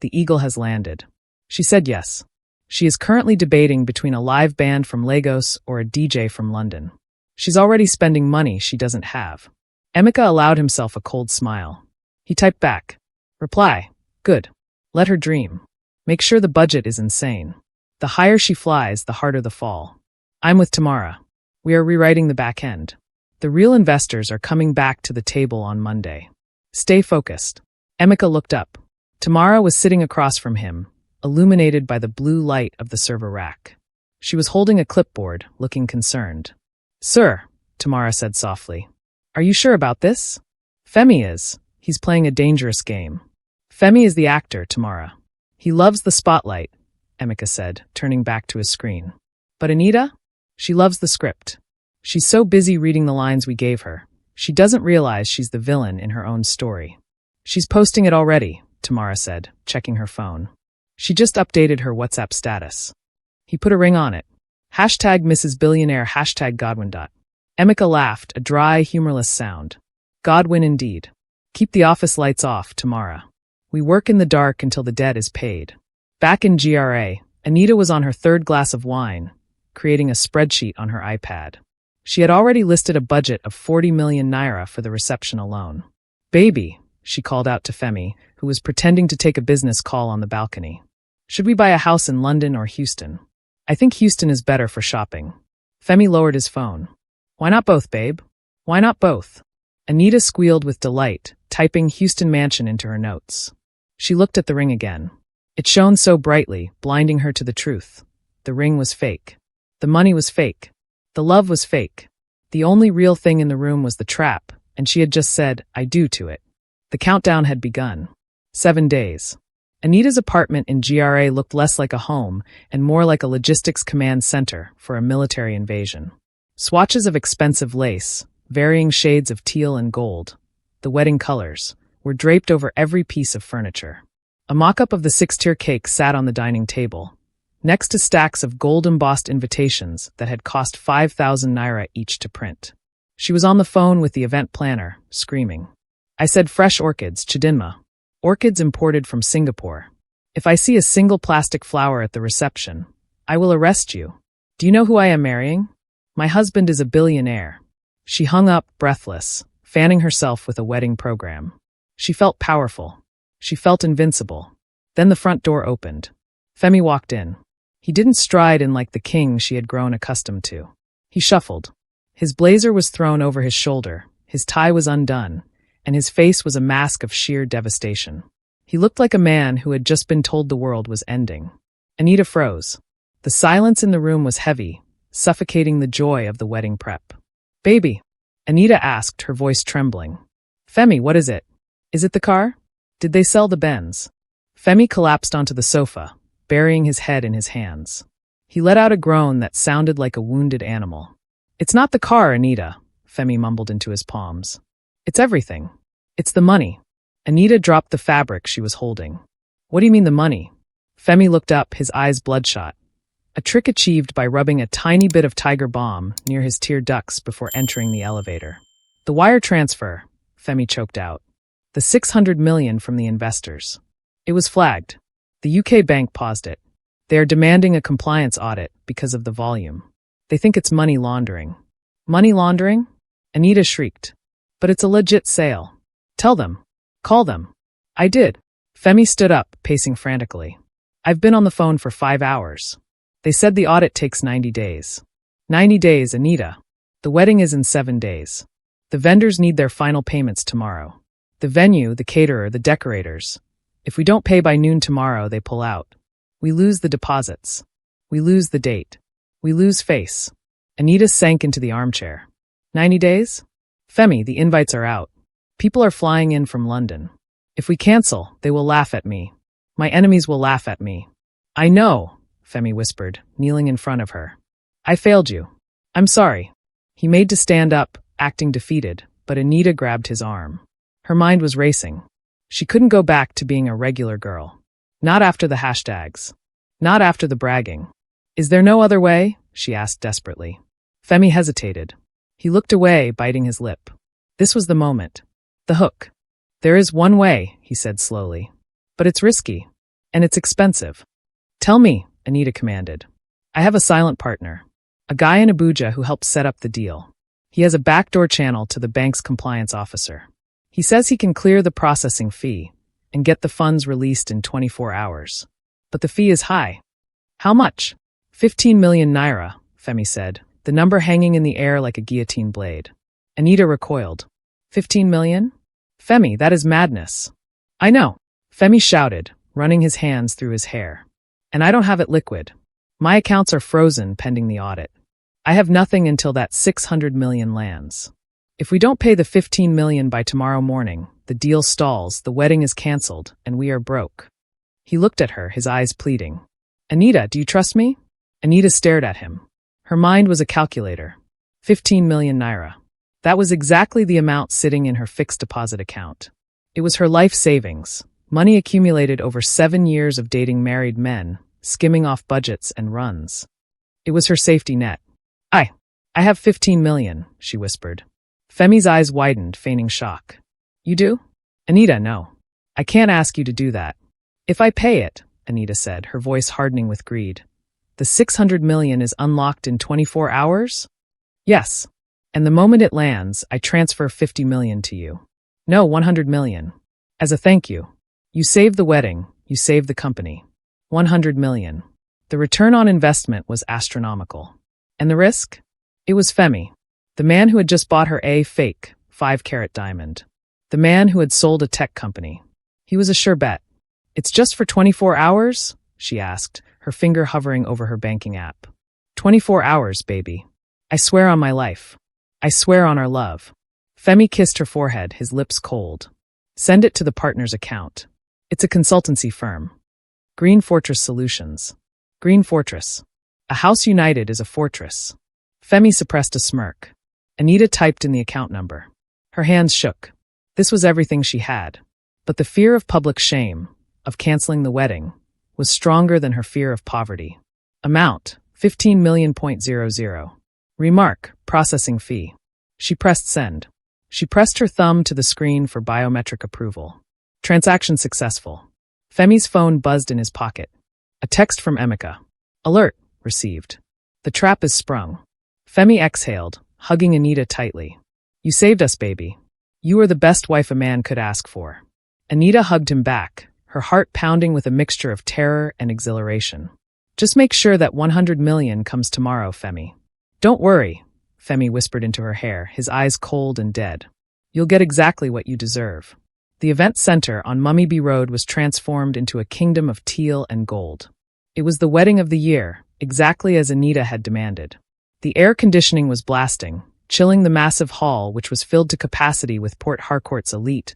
The Eagle has landed. She said yes. She is currently debating between a live band from Lagos or a DJ from London. She's already spending money she doesn't have. Emeka allowed himself a cold smile. He typed back. Reply. Good. Let her dream. Make sure the budget is insane. The higher she flies, the harder the fall. I'm with Tamara. We are rewriting the back end. The real investors are coming back to the table on Monday. Stay focused. Emeka looked up. Tamara was sitting across from him, illuminated by the blue light of the server rack. She was holding a clipboard, looking concerned. Sir, Tamara said softly. Are you sure about this? Femi is. He's playing a dangerous game. Femi is the actor, Tamara. He loves the spotlight, Emeka said, turning back to his screen. But Anita? She loves the script. She's so busy reading the lines we gave her, she doesn't realize she's the villain in her own story. She's posting it already, Tamara said, checking her phone. She just updated her WhatsApp status. He put a ring on it. Hashtag Mrs. Billionaire, hashtag Godwin. Emeka laughed, a dry, humorless sound. Godwin indeed. Keep the office lights off, Tamara. We work in the dark until the debt is paid. Back in GRA, Anita was on her 3rd glass of wine, creating a spreadsheet on her iPad. She had already listed a budget of 40 million naira for the reception alone. Baby, she called out to Femi, who was pretending to take a business call on the balcony. Should we buy a house in London or Houston? I think Houston is better for shopping. Femi lowered his phone. Why not both, babe? Why not both? Anita squealed with delight, typing Houston Mansion into her notes. She looked at the ring again. It shone so brightly, blinding her to the truth. The ring was fake. The money was fake. The love was fake. The only real thing in the room was the trap, and she had just said, I do to it. The countdown had begun. 7 days. Anita's apartment in GRA looked less like a home and more like a logistics command center for a military invasion. Swatches of expensive lace, varying shades of teal and gold, the wedding colors, were draped over every piece of furniture. A mock-up of the 6-tier cake sat on the dining table, next to stacks of gold-embossed invitations that had cost 5,000 naira each to print. She was on the phone with the event planner, screaming. I said fresh orchids, Chidinma. Orchids imported from Singapore. If I see a single plastic flower at the reception, I will arrest you. Do you know who I am marrying? My husband is a billionaire. She hung up, breathless, fanning herself with a wedding program. She felt powerful. She felt invincible. Then the front door opened. Femi walked in. He didn't stride in like the king she had grown accustomed to. He shuffled. His blazer was thrown over his shoulder, his tie was undone, and his face was a mask of sheer devastation. He looked like a man who had just been told the world was ending. Anita froze. The silence in the room was heavy, suffocating the joy of the wedding prep. Baby, Anita asked, her voice trembling. Femi, what is it? Is it the car? Did they sell the Benz? Femi collapsed onto the sofa, burying his head in his hands. He let out a groan that sounded like a wounded animal. It's not the car, Anita, Femi mumbled into his palms. It's everything. It's the money. Anita dropped the fabric she was holding. What do you mean the money? Femi looked up, his eyes bloodshot. A trick achieved by rubbing a tiny bit of tiger balm near his tear ducts before entering the elevator. The wire transfer, Femi choked out. The 600 million from the investors. It was flagged. The UK bank paused it. They are demanding a compliance audit because of the volume. They think it's money laundering. Money laundering? Anita shrieked. But it's a legit sale. Tell them. Call them. I did. Femi stood up, pacing frantically. I've been on the phone for 5 hours. They said the audit takes 90 days. 90 days, Anita. The wedding is in 7 days. The vendors need their final payments tomorrow. The venue, the caterer, the decorators. If we don't pay by noon tomorrow, they pull out. We lose the deposits. We lose the date. We lose face. Anita sank into the armchair. 90 days? Femi, the invites are out. People are flying in from London. If we cancel, they will laugh at me. My enemies will laugh at me. I know, Femi whispered, kneeling in front of her. I failed you. I'm sorry. He made to stand up, acting defeated, but Anita grabbed his arm. Her mind was racing. She couldn't go back to being a regular girl. Not after the hashtags. Not after the bragging. Is there no other way? She asked desperately. Femi hesitated. He looked away, biting his lip. This was the moment. The hook. There is one way, he said slowly. But it's risky. And it's expensive. Tell me, Anita commanded. I have a silent partner. A guy in Abuja who helped set up the deal. He has a backdoor channel to the bank's compliance officer. He says he can clear the processing fee and get the funds released in 24 hours. But the fee is high. How much? 15 million naira, Femi said, the number hanging in the air like a guillotine blade. Anita recoiled. 15 million? Femi, that is madness. I know. Femi shouted, running his hands through his hair. And I don't have it liquid. My accounts are frozen pending the audit. I have nothing until that 600 million lands. If we don't pay the 15 million by tomorrow morning, the deal stalls, the wedding is cancelled, and we are broke. He looked at her, his eyes pleading. Anita, do you trust me? Anita stared at him. Her mind was a calculator. 15 million naira. That was exactly the amount sitting in her fixed deposit account. It was her life savings, money accumulated over 7 years of dating married men, skimming off budgets and runs. It was her safety net. I have 15 million, she whispered. Femi's eyes widened, feigning shock. You do? Anita, no. I can't ask you to do that. If I pay it, Anita said, her voice hardening with greed. The 600 million is unlocked in 24 hours? Yes. And the moment it lands, I transfer 50 million to you. No, 100 million. As a thank you. You saved the wedding, you saved the company. 100 million. The return on investment was astronomical. And the risk? It was Femi, the man who had just bought her a fake 5-carat diamond. The man who had sold a tech company. He was a sure bet. It's just for 24 hours? She asked, her finger hovering over her banking app. 24 hours, baby. I swear on my life. I swear on our love. Femi kissed her forehead, his lips cold. Send it to the partner's account. It's a consultancy firm. Green Fortress Solutions. Green Fortress. A house united is a fortress. Femi suppressed a smirk. Anita typed in the account number. Her hands shook. This was everything she had. But the fear of public shame, of canceling the wedding, was stronger than her fear of poverty. Amount, 15 million.00. Remark, processing fee. She pressed send. She pressed her thumb to the screen for biometric approval. Transaction successful. Femi's phone buzzed in his pocket. A text from Emeka. Alert, received. The trap is sprung. Femi exhaled, hugging Anita tightly. You saved us, baby. You are the best wife a man could ask for. Anita hugged him back, her heart pounding with a mixture of terror and exhilaration. Just make sure that 100 million comes tomorrow, Femi. Don't worry, Femi whispered into her hair, his eyes cold and dead. You'll get exactly what you deserve. The event center on Mummy Road was transformed into a kingdom of teal and gold. It was the wedding of the year, exactly as Anita had demanded. The air conditioning was blasting, chilling the massive hall which was filled to capacity with Port Harcourt's elite.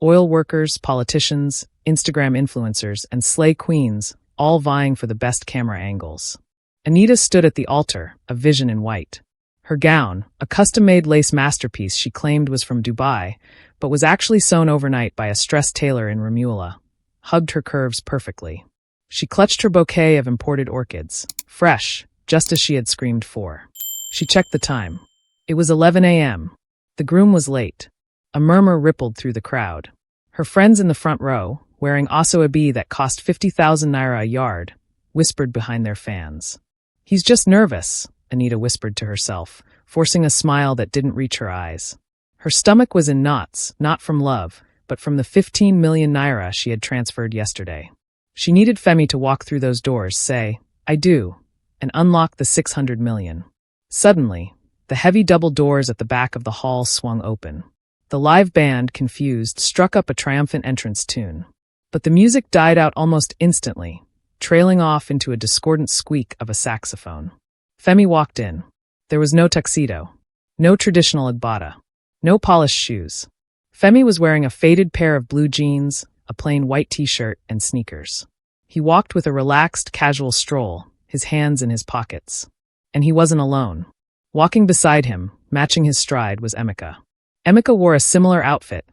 Oil workers, politicians, Instagram influencers, and slay queens, all vying for the best camera angles. Anita stood at the altar, a vision in white. Her gown, a custom-made lace masterpiece she claimed was from Dubai, but was actually sewn overnight by a stressed tailor in Remulla, hugged her curves perfectly. She clutched her bouquet of imported orchids, fresh, just as she had screamed for. She checked the time. It was 11 a.m. The groom was late. A murmur rippled through the crowd. Her friends in the front row, wearing aso-ebi that cost 50,000 naira a yard, whispered behind their fans. "He's just nervous," Anita whispered to herself, forcing a smile that didn't reach her eyes. Her stomach was in knots, not from love, but from the 15 million naira she had transferred yesterday. She needed Femi to walk through those doors, say, "I do," and unlock the 600 million. Suddenly, the heavy double doors at the back of the hall swung open. The live band, confused, struck up a triumphant entrance tune. But the music died out almost instantly, trailing off into a discordant squeak of a saxophone. Femi walked in. There was no tuxedo, no traditional agbada, no polished shoes. Femi was wearing a faded pair of blue jeans, a plain white t-shirt, and sneakers. He walked with a relaxed, casual stroll, his hands in his pockets. And he wasn't alone. Walking beside him, matching his stride, was Emeka. Emeka wore a similar outfit,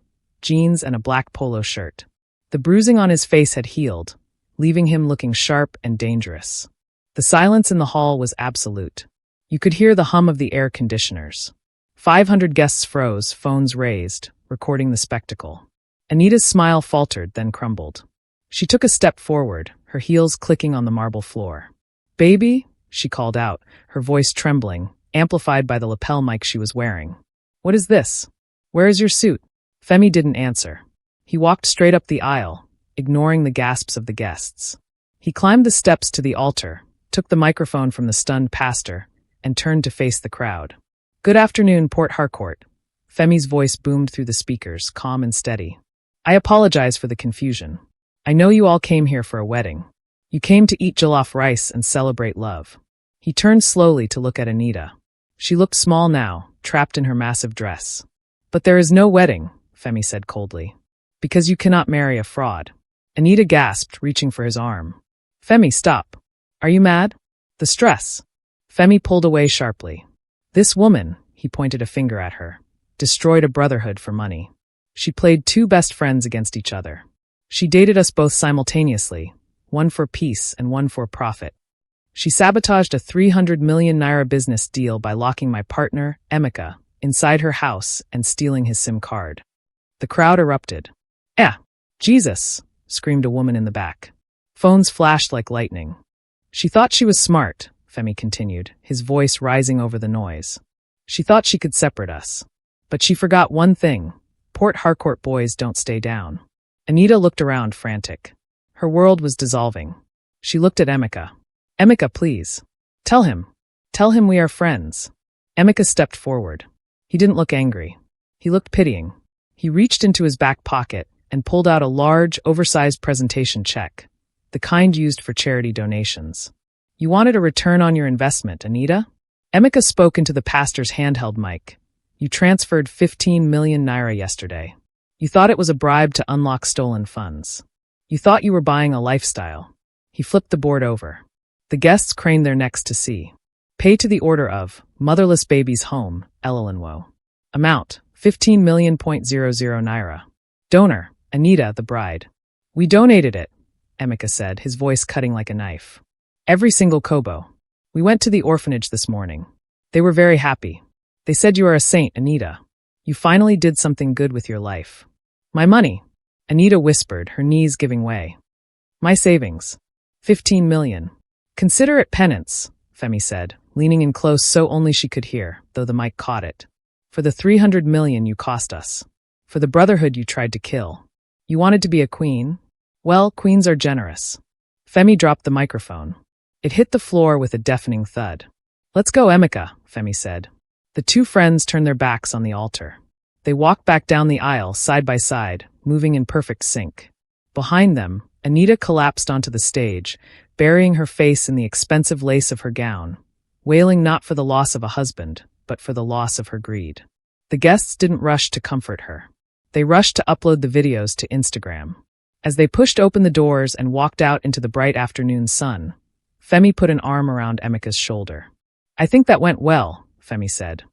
jeans and a black polo shirt. The bruising on his face had healed, leaving him looking sharp and dangerous. The silence in the hall was absolute. You could hear the hum of the air conditioners. 500 guests froze, phones raised, recording the spectacle. Anita's smile faltered, then crumbled. She took a step forward, her heels clicking on the marble floor. "Baby?" she called out, her voice trembling, amplified by the lapel mic she was wearing. "What is this? Where is your suit?" Femi didn't answer. He walked straight up the aisle, ignoring the gasps of the guests. He climbed the steps to the altar, took the microphone from the stunned pastor, and turned to face the crowd. "Good afternoon, Port Harcourt." Femi's voice boomed through the speakers, calm and steady. "I apologize for the confusion. I know you all came here for a wedding. You came to eat jollof rice and celebrate love." He turned slowly to look at Anita. She looked small now, trapped in her massive dress. "But there is no wedding," Femi said coldly. "Because you cannot marry a fraud." Anita gasped, reaching for his arm. "Femi, stop. Are you mad?" "The stress." Femi pulled away sharply. "This woman," he pointed a finger at her, "destroyed a brotherhood for money. She played two best friends against each other. She dated us both simultaneously, one for peace and one for profit. She sabotaged a 300 million naira business deal by locking my partner, Emeka, inside her house and stealing his SIM card." The crowd erupted. Jesus!" screamed a woman in the back. Phones flashed like lightning. "She thought she was smart," Femi continued, his voice rising over the noise. "She thought she could separate us. But she forgot one thing. Port Harcourt boys don't stay down." Anita looked around, frantic. Her world was dissolving. She looked at Emeka. "Emeka, please. Tell him we are friends." Emeka stepped forward. He didn't look angry. He looked pitying. He reached into his back pocket and pulled out a large, oversized presentation check, the kind used for charity donations. "You wanted a return on your investment, Anita?" Emeka spoke into the pastor's handheld mic. "You transferred 15 million naira yesterday. You thought it was a bribe to unlock stolen funds. You thought you were buying a lifestyle." He flipped the board over. The guests craned their necks to see. "Pay to the order of Motherless Babies Home, Elelanwo. Amount, 15 million.00 naira. Donor, Anita, the bride." "We donated it," Emeka said, his voice cutting like a knife. "Every single kobo. We went to the orphanage this morning. They were very happy. They said you are a saint, Anita. You finally did something good with your life." "My money," Anita whispered, her knees giving way. "My savings. 15 million. Consider it penance," Femi said, leaning in close so only she could hear, though the mic caught it. "For the 300 million you cost us. For the brotherhood you tried to kill. You wanted to be a queen? Well, queens are generous." Femi dropped the microphone. It hit the floor with a deafening thud. "Let's go, Emeka," Femi said. The two friends turned their backs on the altar. They walked back down the aisle, side by side, moving in perfect sync. Behind them, Anita collapsed onto the stage, burying her face in the expensive lace of her gown, wailing not for the loss of a husband, but for the loss of her greed. The guests didn't rush to comfort her. They rushed to upload the videos to Instagram. As they pushed open the doors and walked out into the bright afternoon sun, Femi put an arm around Emeka's shoulder. "I think that went well," Femi said.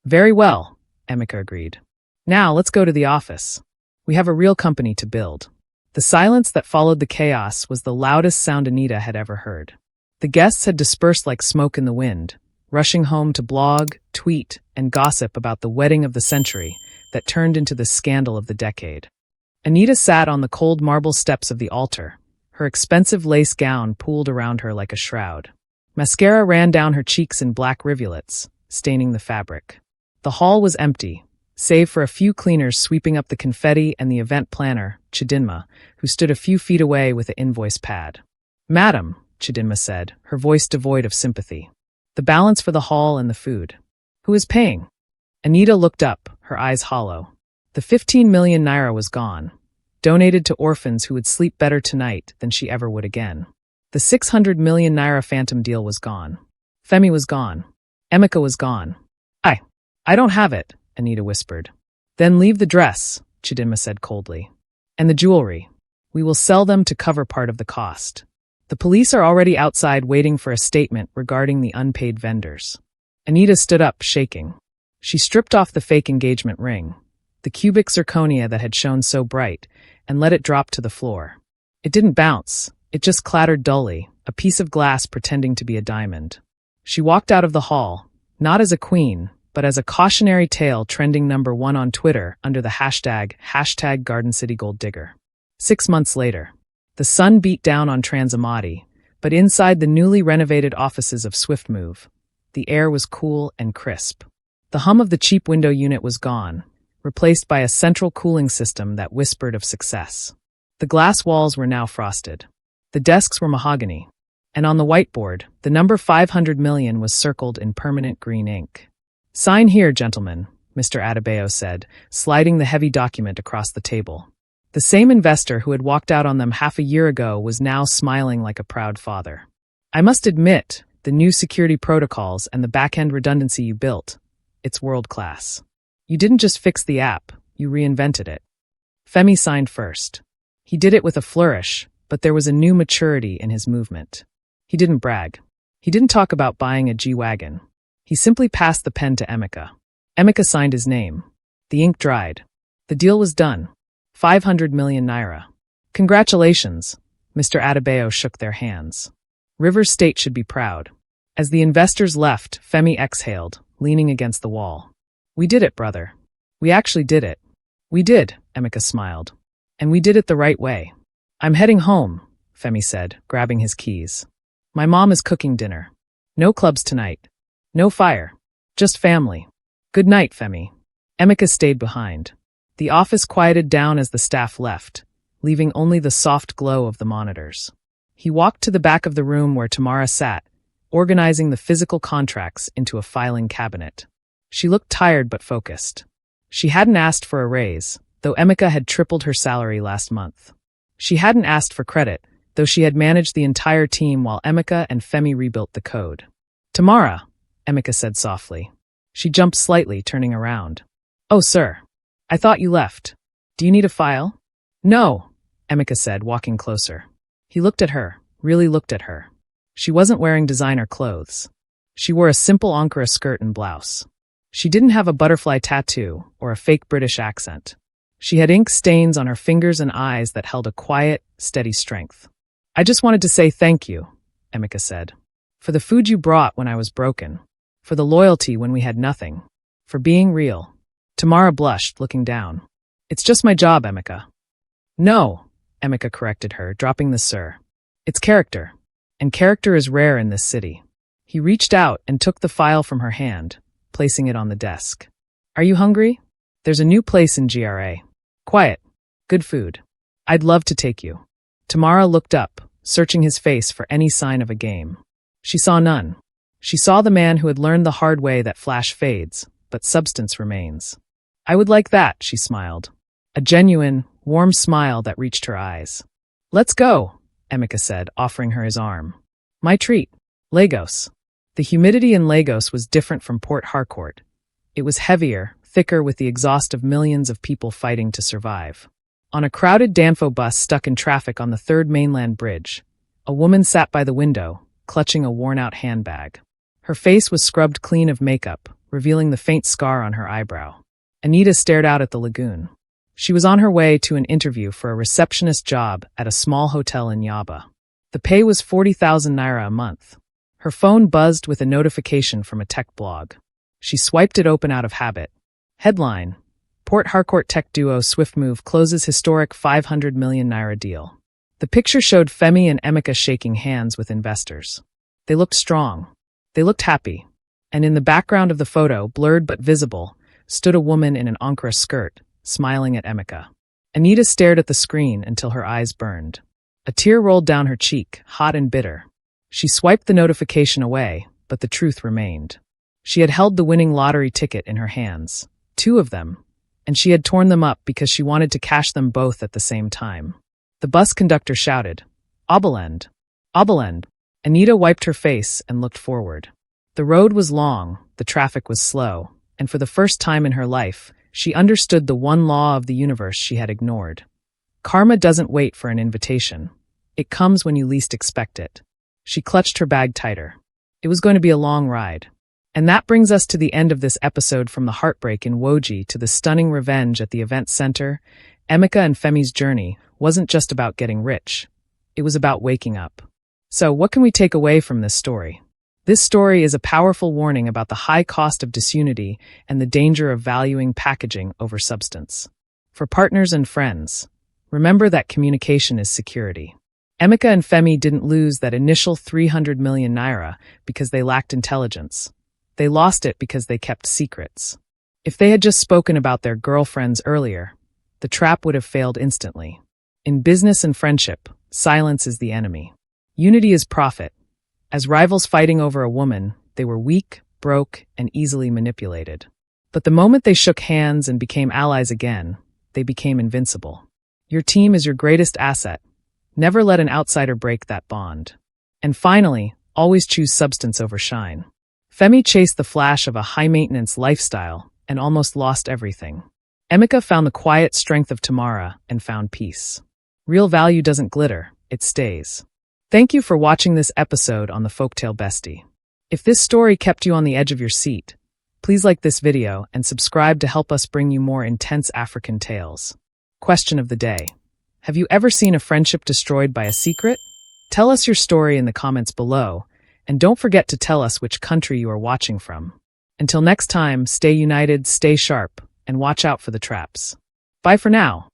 "Very well," Emeka agreed. "Now let's go to the office. We have a real company to build." The silence that followed the chaos was the loudest sound Anita had ever heard. The guests had dispersed like smoke in the wind, rushing home to blog, tweet, and gossip about the wedding of the century that turned into the scandal of the decade. Anita sat on the cold marble steps of the altar, her expensive lace gown pooled around her like a shroud. Mascara ran down her cheeks in black rivulets, staining the fabric. The hall was empty, save for a few cleaners sweeping up the confetti and the event planner, Chidinma, who stood a few feet away with an invoice pad. "Madam," Chidinma said, her voice devoid of sympathy. "The balance for the hall and the food. Who is paying?" Anita looked up, her eyes hollow. The 15 million naira was gone, donated to orphans who would sleep better tonight than she ever would again. The 600 million naira phantom deal was gone. Femi was gone. Emeka was gone. I don't have it," Anita whispered. "Then leave the dress," Chidinma said coldly. "And the jewelry. We will sell them to cover part of the cost. The police are already outside waiting for a statement regarding the unpaid vendors." Anita stood up, shaking. She stripped off the fake engagement ring, the cubic zirconia that had shone so bright, and let it drop to the floor. It didn't bounce, it just clattered dully, a piece of glass pretending to be a diamond. She walked out of the hall, not as a queen, but as a cautionary tale trending #1 on Twitter under the hashtag Garden City Gold Digger. 6 months later, the sun beat down on Transamati, but inside the newly renovated offices of Swiftmove, the air was cool and crisp. The hum of the cheap window unit was gone, replaced by a central cooling system that whispered of success. The glass walls were now frosted. The desks were mahogany, and on the whiteboard, the number 500 million was circled in permanent green ink. "Sign here, gentlemen," Mr. Adebayo said, sliding the heavy document across the table. The same investor who had walked out on them half a year ago was now smiling like a proud father. "I must admit, the new security protocols and the back-end redundancy you built, it's world-class. You didn't just fix the app, you reinvented it." Femi signed first. He did it with a flourish, but there was a new maturity in his movement. He didn't brag. He didn't talk about buying a G-Wagon. He simply passed the pen to Emeka. Emeka signed his name. The ink dried. The deal was done. 500 million naira. "Congratulations," Mr. Adebayo shook their hands. River State should be proud. As the investors left, Femi exhaled, leaning against the wall. "We did it, brother. We actually did it." "We did," Emeka smiled. "And we did it the right way." "I'm heading home," Femi said, grabbing his keys. "My mom is cooking dinner. No clubs tonight. No fire. Just family. Good night, Femi." Emeka stayed behind. The office quieted down as the staff left, leaving only the soft glow of the monitors. He walked to the back of the room where Tamara sat, organizing the physical contracts into a filing cabinet. She looked tired but focused. She hadn't asked for a raise, though Emeka had tripled her salary last month. She hadn't asked for credit, though she had managed the entire team while Emeka and Femi rebuilt the code. "Tamara," Emeka said softly. She jumped slightly, turning around. "Oh, sir. I thought you left. Do you need a file?" "No," Emeka said, walking closer. He looked at her, really looked at her. She wasn't wearing designer clothes. She wore a simple Ankara skirt and blouse. She didn't have a butterfly tattoo or a fake British accent. She had ink stains on her fingers and eyes that held a quiet, steady strength. "I just wanted to say thank you," Emeka said. "For the food you brought when I was broken. For the loyalty when we had nothing. For being real." Tamara blushed, looking down. "It's just my job, Emeka." "No," Emeka corrected her, dropping the sir. "It's character. And character is rare in this city." He reached out and took the file from her hand, placing it on the desk. "Are you hungry? There's a new place in GRA. Quiet. Good food. I'd love to take you." Tamara looked up, searching his face for any sign of a game. She saw none. She saw the man who had learned the hard way that flash fades, but substance remains. "I would like that," she smiled. A genuine, warm smile that reached her eyes. "Let's go," Emeka said, offering her his arm. "My treat. Lagos." The humidity in Lagos was different from Port Harcourt. It was heavier, thicker with the exhaust of millions of people fighting to survive. On a crowded Danfo bus stuck in traffic on the third mainland bridge, a woman sat by the window, clutching a worn-out handbag. Her face was scrubbed clean of makeup, revealing the faint scar on her eyebrow. Anita stared out at the lagoon. She was on her way to an interview for a receptionist job at a small hotel in Yaba. The pay was 40,000 naira a month. Her phone buzzed with a notification from a tech blog. She swiped it open out of habit. Headline: Port Harcourt tech duo Swiftmove closes historic 500 million naira deal. The picture showed Femi and Emeka shaking hands with investors. They looked strong. They looked happy. And in the background of the photo, blurred but visible, stood a woman in an Ankara skirt, smiling at Emeka. Anita stared at the screen until her eyes burned. A tear rolled down her cheek, hot and bitter. She swiped the notification away, but the truth remained. She had held the winning lottery ticket in her hands, 2 of them, and she had torn them up because she wanted to cash them both at the same time. The bus conductor shouted, "Obalend! Obalend!" Anita wiped her face and looked forward. The road was long, the traffic was slow, and for the first time in her life, she understood the one law of the universe she had ignored. Karma doesn't wait for an invitation. It comes when you least expect it. She clutched her bag tighter. It was going to be a long ride. And that brings us to the end of this episode. From the heartbreak in Woji to the stunning revenge at the event center, Emeka and Femi's journey wasn't just about getting rich. It was about waking up. So, what can we take away from this story? This story is a powerful warning about the high cost of disunity and the danger of valuing packaging over substance. For partners and friends, remember that communication is security. Emeka and Femi didn't lose that initial 300 million naira because they lacked intelligence. They lost it because they kept secrets. If they had just spoken about their girlfriends earlier, the trap would have failed instantly. In business and friendship, silence is the enemy. Unity is profit. As rivals fighting over a woman, they were weak, broke, and easily manipulated. But the moment they shook hands and became allies again, they became invincible. Your team is your greatest asset. Never let an outsider break that bond. And finally, always choose substance over shine. Femi chased the flash of a high-maintenance lifestyle and almost lost everything. Emeka found the quiet strength of Tamara and found peace. Real value doesn't glitter, it stays. Thank you for watching this episode on the Folktale Bestie. If this story kept you on the edge of your seat, please like this video and subscribe to help us bring you more intense African tales. Question of the day: have you ever seen a friendship destroyed by a secret? Tell us your story in the comments below, and don't forget to tell us which country you are watching from. Until next time, stay united, stay sharp, and watch out for the traps. Bye for now.